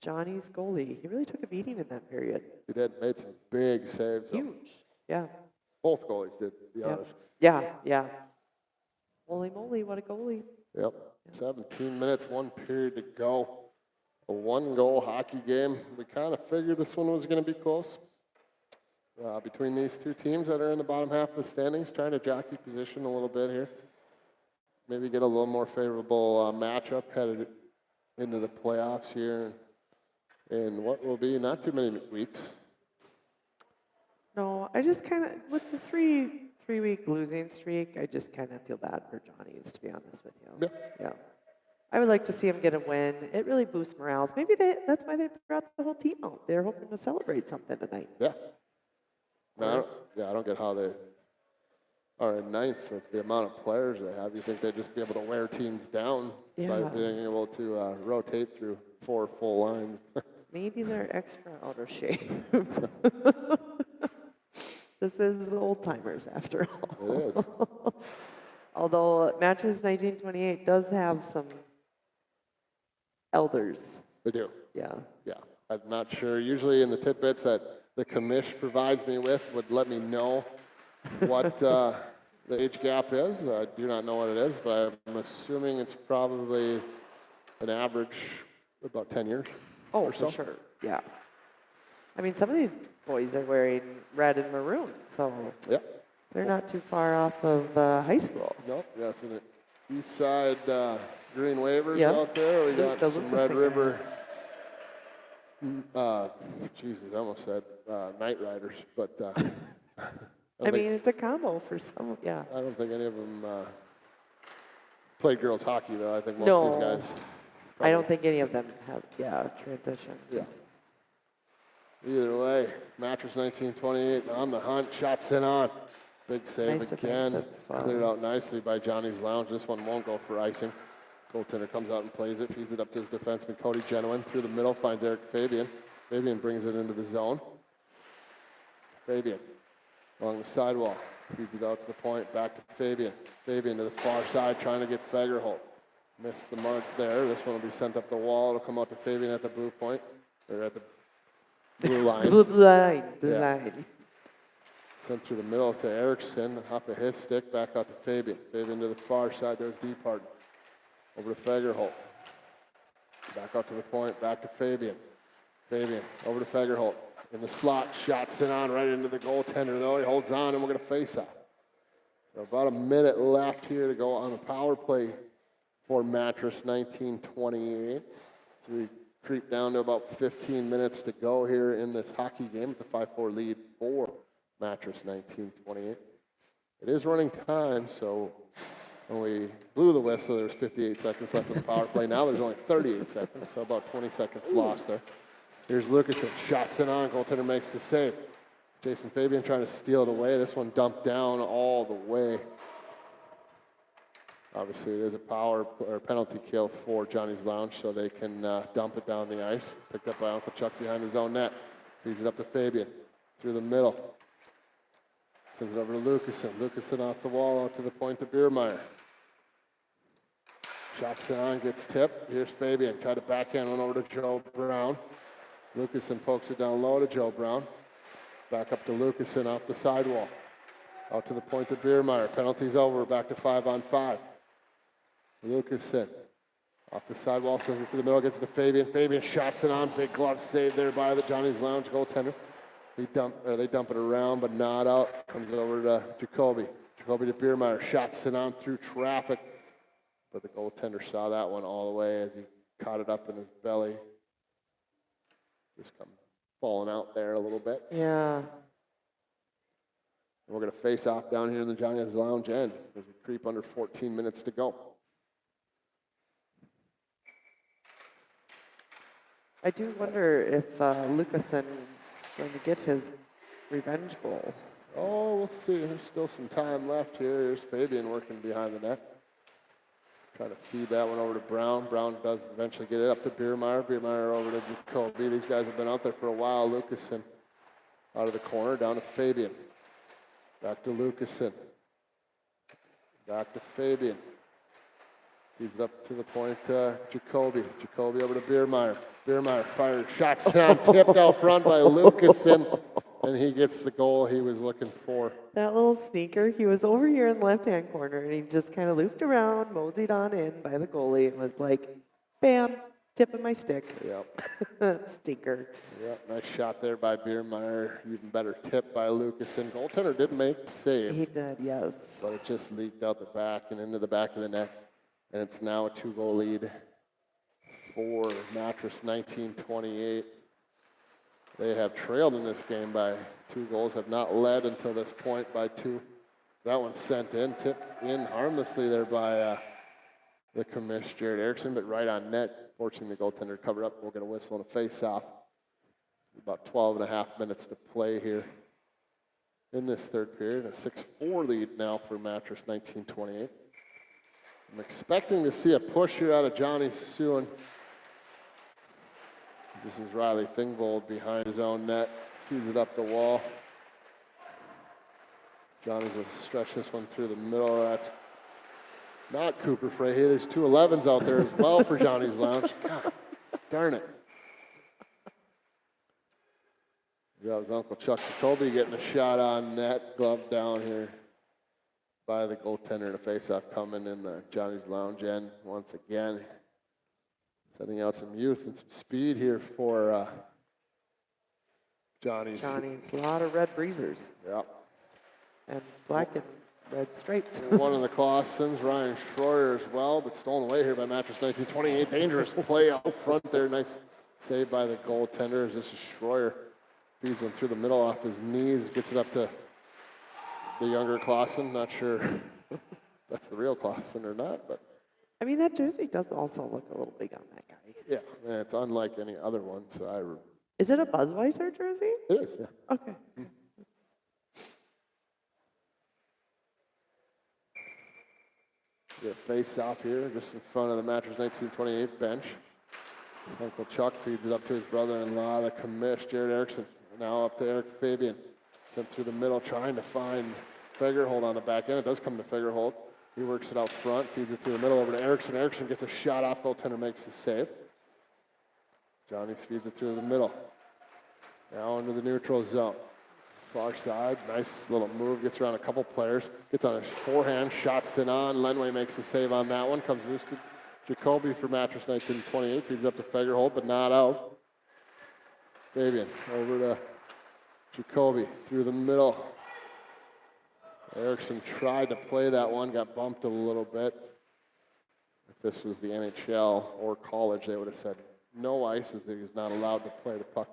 Johnny's goalie, he really took a beating in that period. He did, made some big saves. Huge, yeah. Both goalies did, to be honest. Yeah. Holy moly, what a goalie. Yep. 17 minutes, 1 period to go. a one-goal hockey game. We kind of figured this one was going to be close. Between these two teams that are in the bottom half of the standings, trying to jockey position a little bit here. Maybe get a little more favorable matchup headed into the playoffs here in what will be not too many weeks. No, I just kind of, with the three-week losing streak, I just kind of feel bad for Johnny's, to be honest with you. Yeah. I would like to see him get a win. It really boosts morale. Maybe that's why they brought the whole team out. They're hoping to celebrate something tonight. Yeah. No, I don't get how they are in ninth with the amount of players they have. You think they'd just be able to wear teams down by being able to rotate through 4 full lines. Maybe they're extra out of shape. This is old timers after all. It is. Although Mattress 1928 does have some elders. They do. Yeah. Yeah. I'm not sure. Usually in the tidbits that the commish provides me with would let me know what the age gap is. I do not know what it is, but I'm assuming it's probably an average about 10 years. Oh, or so. for sure. Yeah. I mean, some of these boys are wearing red and maroon, so they're not too far off of high school. Nope. Yeah, it's in the east side green waivers out there. We got some Red River. Jesus, I almost said Night Riders, but I mean, it's a combo for some. Yeah. I don't think any of them played girls hockey, though. I think most of these guys. I don't think any of them have, transitioned. Yeah. Either way, Mattress 1928 on the hunt, shots in on. Big save Nice again. defensive, Cleared out nicely by Johnny's Lounge. This one won't go for icing. Goaltender comes out and plays it, feeds it up to his defenseman, Cody Genuine. Through the middle, finds Eric Fabian. Fabian brings it into the zone. Fabian along the sidewall, feeds it out to the point, back to Fabian. Fabian to the far side, trying to get Fagerholt. Missed the mark there. This one will be sent up the wall. It'll come out to Fabian at the blue point, or at the blue line. Blue line. Sent through the middle to Erickson, off of his stick, back out to Fabian. Fabian to the far side, there's Deepart. Over to Fagerholt. Back out to the point, back to Fabian. Fabian, over to Fagerholt. In the slot, shot sent on right into the goaltender, though. He holds on, and we're going to face off. So about a minute left here to go on the power play for Mattress 1928. So we creep down to about 15 minutes to go here in this hockey game with the 5-4 lead for Mattress 1928. It is running time, so when we blew the whistle, there was 58 seconds left of the power play. Now there's only 38 seconds, so about 20 seconds lost there. Here's Lucasen, shots in on, goaltender makes the save. Jason Fabian trying to steal it away. This one dumped down all the way. Obviously, it is a power or penalty kill for Johnny's Lounge, so they can dump it down the ice. Picked up by Uncle Chuck behind his own net. Feeds it up to Fabian through the middle. Sends it over to Lucasen. Lucasen off the wall out to the point to Biermeyer. Shots on, gets tipped. Here's Fabian. Tried to backhand one over to Joe Brown. Lucasen pokes it down low to Joe Brown. Back up to Lucasen off the sidewall. Out to the point to Biermeyer. Penalty's over. Back to 5-on-5. Lucasen off the sidewall, sends it to the middle, gets it to Fabian. Fabian shots it on. Big glove save there by the Johnny's Lounge goaltender. They dump it around, but not out. Comes over to Jacoby. Jacoby to Biermeyer. Shots it on through traffic. But the goaltender saw that one all the way as he caught it up in his belly. Just come falling out there a little bit. Yeah. And we're going to face off down here in the Johnny's Lounge end as we creep under 14 minutes to go. I do wonder if Lucasen's going to get his revenge goal. Oh, we'll see. There's still some time left here. Here's Fabian working behind the net. Trying to feed that one over to Brown. Brown does eventually get it up to Biermeyer. Biermeyer over to Jacoby. These guys have been out there for a while. Lucasen out of the corner, down to Fabian. Back to Lucasen. Back to Fabian. Feeds it up to the point, Jacoby. Jacoby over to Biermeyer. Biermeyer fired shots down, tipped out front by Lucasen, and he gets the goal he was looking for. That little sneaker, he was over here in the left-hand corner, and he just kind of looped around, moseyed on in by the goalie, and was like, bam, Tipping my stick. Yep. Stinker. Yep. Nice shot there by Biermeyer. Even better tip by Lucasen. Goaltender did make the save. He did, yes. But it just leaked out the back and into the back of the net. And it's now a 2-goal lead for Mattress, 19-28. They have trailed in this game by 2 goals, have not led until this point by 2. That one sent in, tipped in harmlessly there by the commish, Jared Erickson, but right on net, forcing the goaltender to cover up. We'll get a whistle and a face-off. About 12 and a half minutes to play here in this third period. A 6-4 lead now for Mattress, 19-28. I'm expecting to see a push here out of Johnny Sewin. This is Riley Thingvold behind his own net. Feeds it up the wall. Johnny's will stretch this one through the middle. That's not Cooper Frey. Hey, there's 2 11s out there as well for Johnny's Lounge. God darn it. That was Uncle Chuck Jacoby getting a shot on net. Glove down here by the goaltender and a face-off coming in the Johnny's Lounge end once again. Setting out some youth and some speed here for Johnny's. Johnny's, a lot of red breezers. Yep. And black and red striped. One of the Claussens, Ryan Schroyer as well, but stolen away here by Mattress, 19-28. Dangerous play out front there. Nice save by the goaltender as this is Schroyer. Feeds one through the middle off his knees, gets it up to the younger Claussen. Not sure if that's the real Claussen or not, but. I mean, that jersey does also look a little big on that guy. Yeah, and it's unlike any other one, so Is it a Budweiser jersey? It is, yeah. Okay. Get a face-off here just in front of the Mattress 1928 bench. Uncle Chuck feeds it up to his brother-in-law, the commish, Jared Erickson. Now up to Eric Fabian. Sent through the middle, trying to find Fagerhold on the back end. It does come to Fagerhold. He works it out front, feeds it through the middle over to Erickson. Erickson gets a shot off, goaltender makes the save. Johnny feeds it through the middle. Now into the neutral zone. Far side, nice little move, gets around a couple players, gets on his forehand, shots it on. Lenway makes the save on that one, comes loose to Jacoby for Mattress 1928, feeds up to Fagerhold, but not out. Fabian over to Jacoby through the middle. Erickson tried to play that one, got bumped a little bit. If this was the NHL or college, they would have said no ice as he was not allowed to play the puck.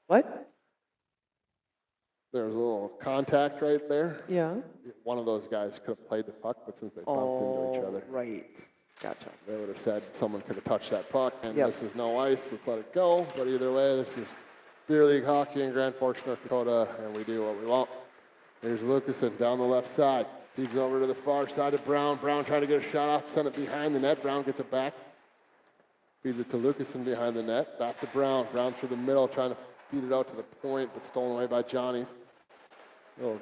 What? There was a little contact right there. Yeah. One of those guys could have played the puck, but since they bumped into each other, Right. Gotcha. they would have said someone could have touched that puck, and Yep. this is no ice, let's let it go. But either way, this is Beer League hockey in Grand Forks, North Dakota, and we do what we want. Here's Lucasen down the left side. Feeds over to the far side of Brown. Brown trying to get a shot off, send it behind the net. Brown gets it back. Feeds it to Lucasen behind the net. Back to Brown. Brown through the middle, trying to feed it out to the point, but stolen away by Johnny's. Little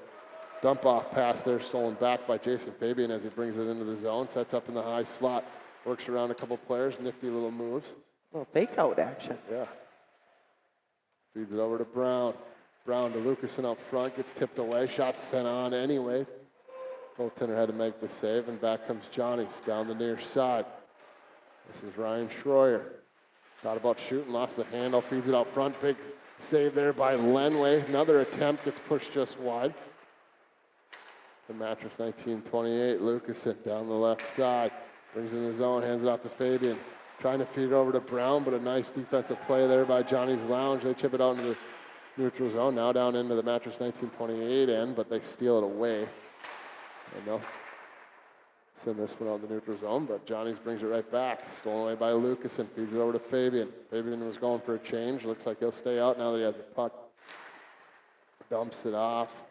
dump off pass there, stolen back by Jason Fabian as he brings it into the zone. Sets up in the high slot. Works around a couple players. Nifty little moves. Little fake out action. Yeah. Feeds it over to Brown. Brown to Lucasen out front. Gets tipped away. Shot sent on anyways. Goaltender had to make the save, and back comes Johnny's down the near side. This is Ryan Schroyer. Thought about shooting, lost the handle, feeds it out front. Big save there by Lenway. Another attempt gets pushed just wide. The Mattress 1928, Lucasen down the left side. Brings in his own, hands it off to Fabian. Trying to feed it over to Brown, but a nice defensive play there by Johnny's Lounge. They chip it out into the neutral zone, now down into the Mattress 1928 end, but they steal it away. And they'll send this one out the neutral zone, but Johnny's brings it right back. Stolen away by Lucasen, feeds it over to Fabian. Fabian was going for a change. Looks like he'll stay out now that he has a puck. Dumps it off.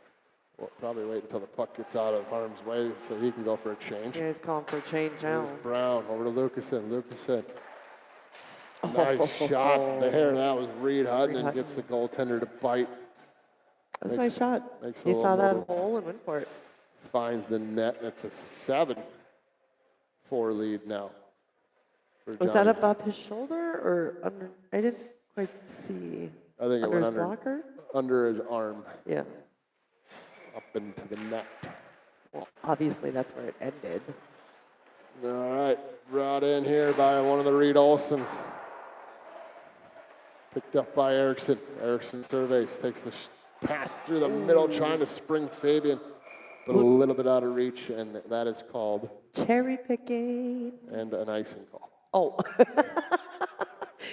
We'll probably wait until the puck gets out of harm's way so he can go for a change. Yeah, he's calling for a change now. Here's Brown over to Lucasen. Lucasen. Nice shot there. That was Reed Hutton and gets the goaltender to bite. That's a nice shot. He saw that hole and went for it. Finds the net, and it's a 7-4 lead now. Was that above his shoulder or under? I didn't quite see. I think it went his blocker? under his arm, Yeah. up into the net. Well, obviously that's where it ended. All right, brought in here by one of the Reed Olsons. Picked up by Erickson. Erickson surveys, takes the pass through the middle, trying to spring Fabian, but a little bit out of reach, and that is called cherry picking. And an icing call. Oh.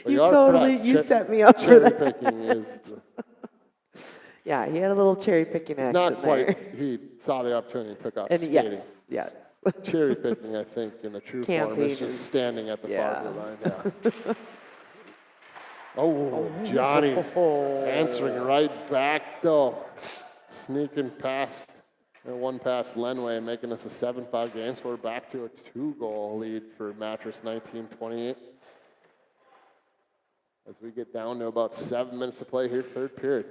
But You are totally, correct. you set me up for Cherry that. picking is Yeah, he had a little cherry picking action not quite. there. He saw the opportunity and took off And skating. yes. Cherry picking, I think, in the true form Camping is just is- standing at the yeah. far blue line. Yeah. Oh, Johnny's answering right back though. Sneaking past one past Lenway, making this a 7-5 game. So we're back to a 2-goal lead for Mattress 19-28. As we get down to about 7 minutes to play here, third period.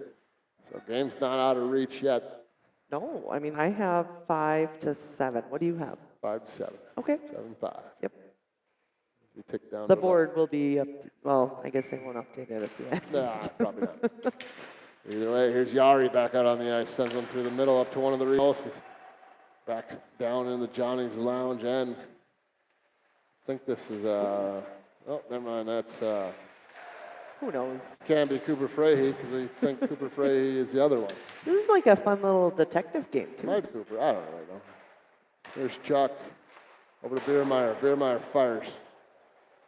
So game's not out of reach yet. No, I mean, I have 5-7. What do you have? 5-7. Okay. 7-5. Yep. We tick down. The to board will be up. Well, I guess they won't update it at the end. Nah, probably not. Either way, here's Yari back out on the ice. Sends one through the middle up to one of the Olsons. Backs down into Johnny's lounge end. I think this is, oh, never mind. That's, Who knows? can be Cooper Frahey because we think Cooper Frahey is the other one. This is like a fun little detective game, too. Might be Cooper. I don't really know. Here's Chuck over to Biermeyer. Biermeyer fires.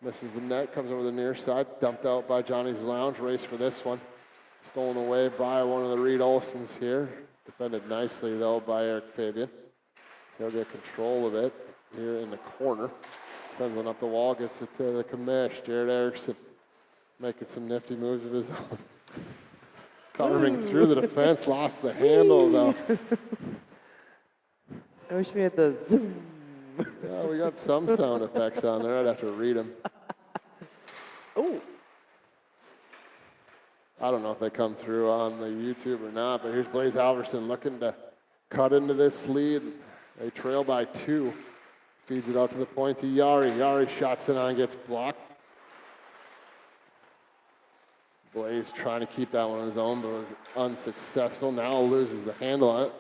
Misses the net, comes over the near side, dumped out by Johnny's lounge. Race for this one. Stolen away by one of the Reed Olsons here. Defended nicely, though, by Eric Fabian. He'll get control of it here in the corner. Sends one up the wall, gets it to the commish. Jared Erickson making some nifty moves of his own. Carving through the defense, lost the handle, though. I wish we had the zoom. Yeah, we got some sound effects on there. I'd have to read them. Oh, I don't know if they come through on the YouTube or not, but here's Blaze Halverson looking to cut into this lead. They trail by 2. Feeds it out to the point to Yari. Yari shots it on, gets blocked. Blaze trying to keep that one on his own, but was unsuccessful. Now loses the handle on it.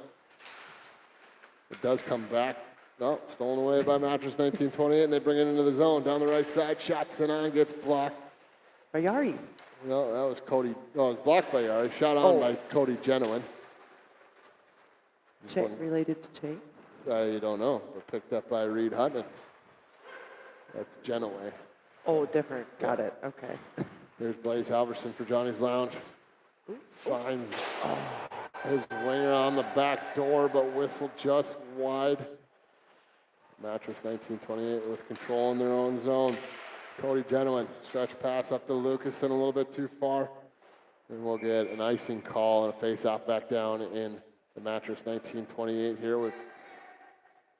It does come back. No, stolen away by Mattress 1928, and they bring it into the zone. Down the right side, shots it on, gets blocked. by Yari. No, that was Cody. No, it was blocked by Yari. Shot on by Cody Genuine. Check related to Che. You don't know, but picked up by Reed Hutton. That's Genoway. Oh, different. Got it. Okay. Here's Blaze Halverson for Johnny's Lounge. Finds his winger on the back door, but whistled just wide. Mattress 1928 with control in their own zone. Cody Genuine, stretch pass up to Lucas and a little bit too far. And we'll get an icing call and a face-off back down in the Mattress 1928 here with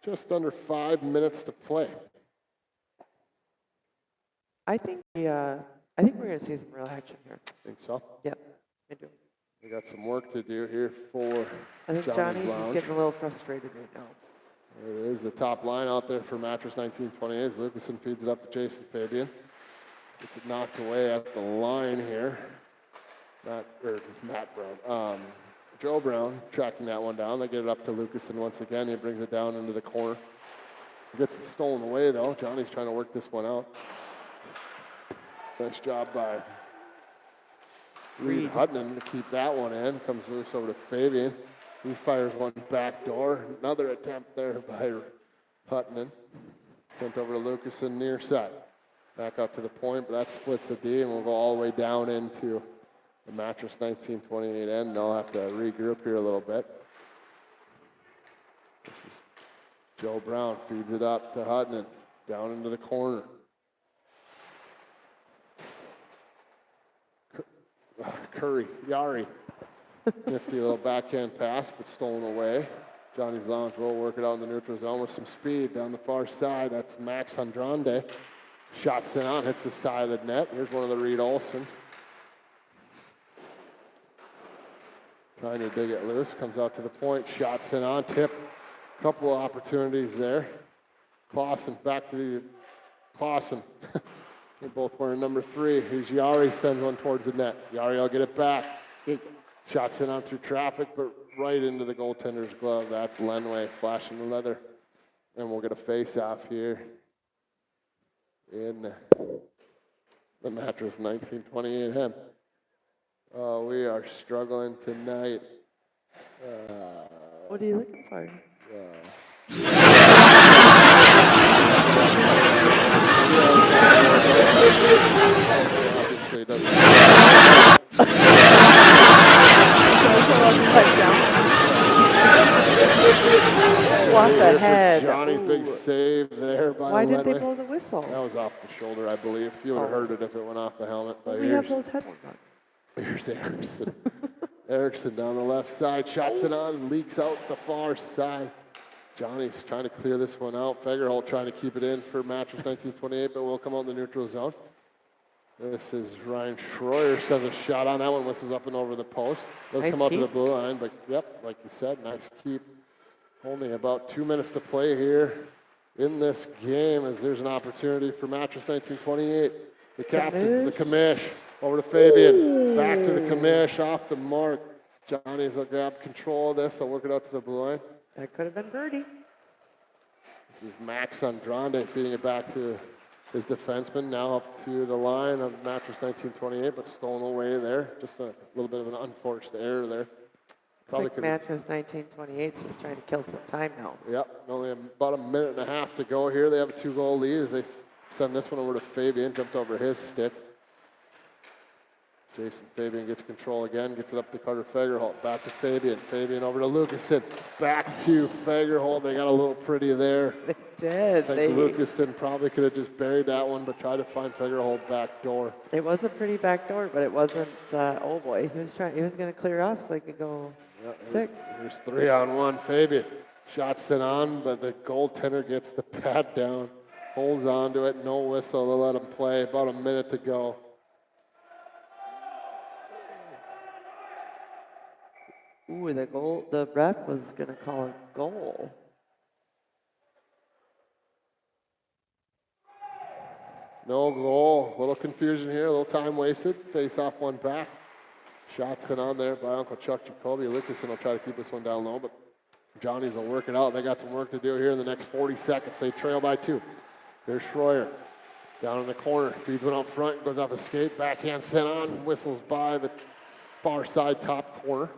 just under 5 minutes to play. I think we're gonna see some real action here. Think so? Yep, I do. We got some work to do here for I think Johnny's Johnny's is Lounge. getting a little frustrated right now. There it is, the top line out there for Mattress 1928. Lucasen feeds it up to Jason Fabian. Gets it knocked away at the line here. Matt Brown. Joe Brown tracking that one down. They get it up to Lucasen once again. He brings it down into the corner. Gets it stolen away, though. Johnny's trying to work this one out. Nice job by Reed Hutton to keep that one in. Comes loose over to Fabian. He fires one back door. Another attempt there by Hutton. Sent over to Lucasen near side. Back up to the point, but that splits the D, and we'll go all the way down into the Mattress 1928 end. They'll have to regroup here a little bit. This is Joe Brown, feeds it up to Hutton, down into the corner. Yari. Nifty little backhand pass, but stolen away. Johnny's Lounge will work it out in the neutral zone with some speed down the far side. That's Max Andrade. Shots in on, hits the side of the net. Here's one of the Reed Olsons. Trying to dig it loose, comes out to the point, shots in on, tip. Couple of opportunities there. Clausen, back to the Clausen. They're both wearing number 3. Here's Yari, sends one towards the net. Yari will get it back. Shots in on through traffic, but right into the goaltender's glove. That's Lenway flashing the leather. And we'll get a face-off here in the Mattress 1928 hem. We are struggling tonight. What are you looking for? Obviously, it doesn't. So upside down. Oh, off the head. Johnny's big Ooh. save there by Why didn't they Ledway. blow the whistle? That was off the shoulder, I believe. You would have heard it if it went off the helmet. But We have those headphones on. here's Erickson. Erickson down the left side, shots it on, leaks out the far side. Johnny's trying to clear this one out. Fagerholt trying to keep it in for Mattress 1928, but will come out in the neutral zone. This is Ryan Schroyer, sends a shot on that one, whistles up and over the post. Does Nice come out to the keep. blue line, but yep, like you said, nice keep. Only about 2 minutes to play here in this game as there's an opportunity for Mattress 1928. The captain, the commish, over to Fabian, back to the commish, off the mark. Johnny's will grab control of this, I'll work it out to the blue line. That could have been birdie. This is Max Andrade feeding it back to his defenseman, now up to the line of Mattress 1928, but stolen away there. Just a little bit of an unforced error there. It's like Mattress 1928 is just trying to kill some time now. Yep, only about a minute and a half to go here. They have a 2-goal lead as they send this one over to Fabian, jumped over his stick. Jason Fabian gets control again, gets it up to Carter Fagerholt, back to Fabian. Fabian over to Lucasen, back to Fagerholt. They got a little pretty there. They did. I think Lucasen probably could have just buried that one, but tried to find Fagerholt back door. It was a pretty back door, but it wasn't. Oh boy, he was going to clear off so he could go 6. There's 3-on-1. Fabian shots it on, but the goaltender gets the pad down, holds on to it, no whistle. They'll let him play. About a minute to go. Ooh, the ref was going to call a goal. No goal. A little confusion here, a little time wasted. Face off one back. Shots it on there by Uncle Chuck Jacoby. Lucasen will try to keep this one down low, but Johnny's will work it out. They got some work to do here in the next 40 seconds. They trail by 2. There's Schroyer down in the corner. Feeds one out front, goes off his skate. Backhand sent on, whistles by the far side top corner.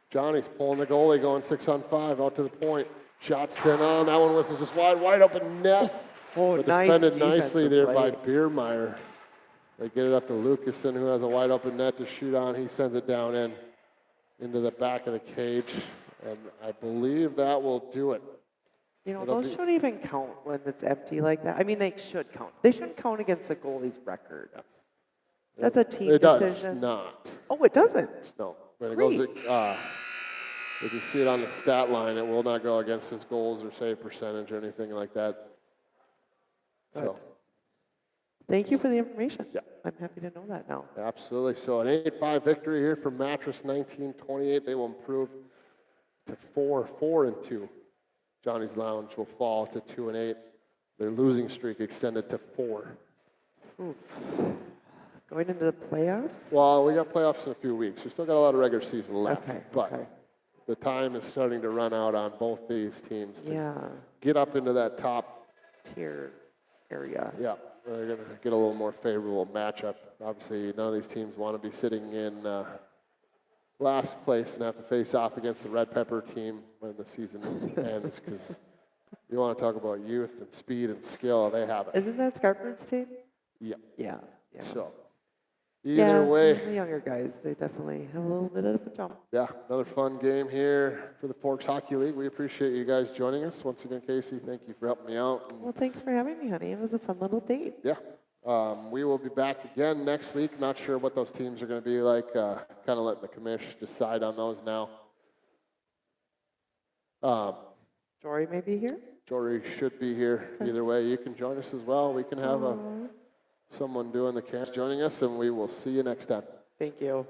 Johnny's pulling the goalie, going 6-on-5 out to the point. Shot sent on. That one whistles just wide open net. Oh, But nice defended nicely there by play. Biermeyer. They get it up to Lucasen, who has a wide open net to shoot on. He sends it down into the back of the cage, and I believe that will do it. You know, those shouldn't even count when it's empty like that. I mean, they should count. They shouldn't count against the goalie's record. That's a team It decision. does not. Oh, it doesn't. No. When it Great. goes, if you see it on the stat line, it will not go against his goals or save percentage or anything like that. So. Thank you for the information. Yeah. I'm happy to know that now. Absolutely. So an 8-5 victory here for Mattress 1928. They will improve to 4-4-2. Johnny's Lounge will fall to 2-8. Their losing streak extended to 4. Oof. Going into the playoffs? Well, we got playoffs in a few weeks. We still got a lot of regular season left. Okay, but okay. the time is starting to run out on both these teams to Yeah. get up into that top. Tier area. Yeah, they're going to get a little more favorable matchup. Obviously, none of these teams want to be sitting in last place and have to face off against the Red Pepper team when the season ends, because you want to talk about youth and speed and skill. They have it. Isn't that Scarford's team? Yeah. Yeah. Yeah. So, Yeah, either way, the younger guys, they definitely have a little bit of a jump. yeah, another fun game here for the Forks Hockey League. We appreciate you guys joining us. Once again, Casey, thank you for helping me out. Well, thanks for having me, honey. It was a fun little date. Yeah. We will be back again next week. Not sure what those teams are going to be like. Kind of letting the commish decide on those now. Jory may be here. Jory should be here. Either way, you can join us as well. We can have someone doing the camp joining us, and we will see you next time. Thank you.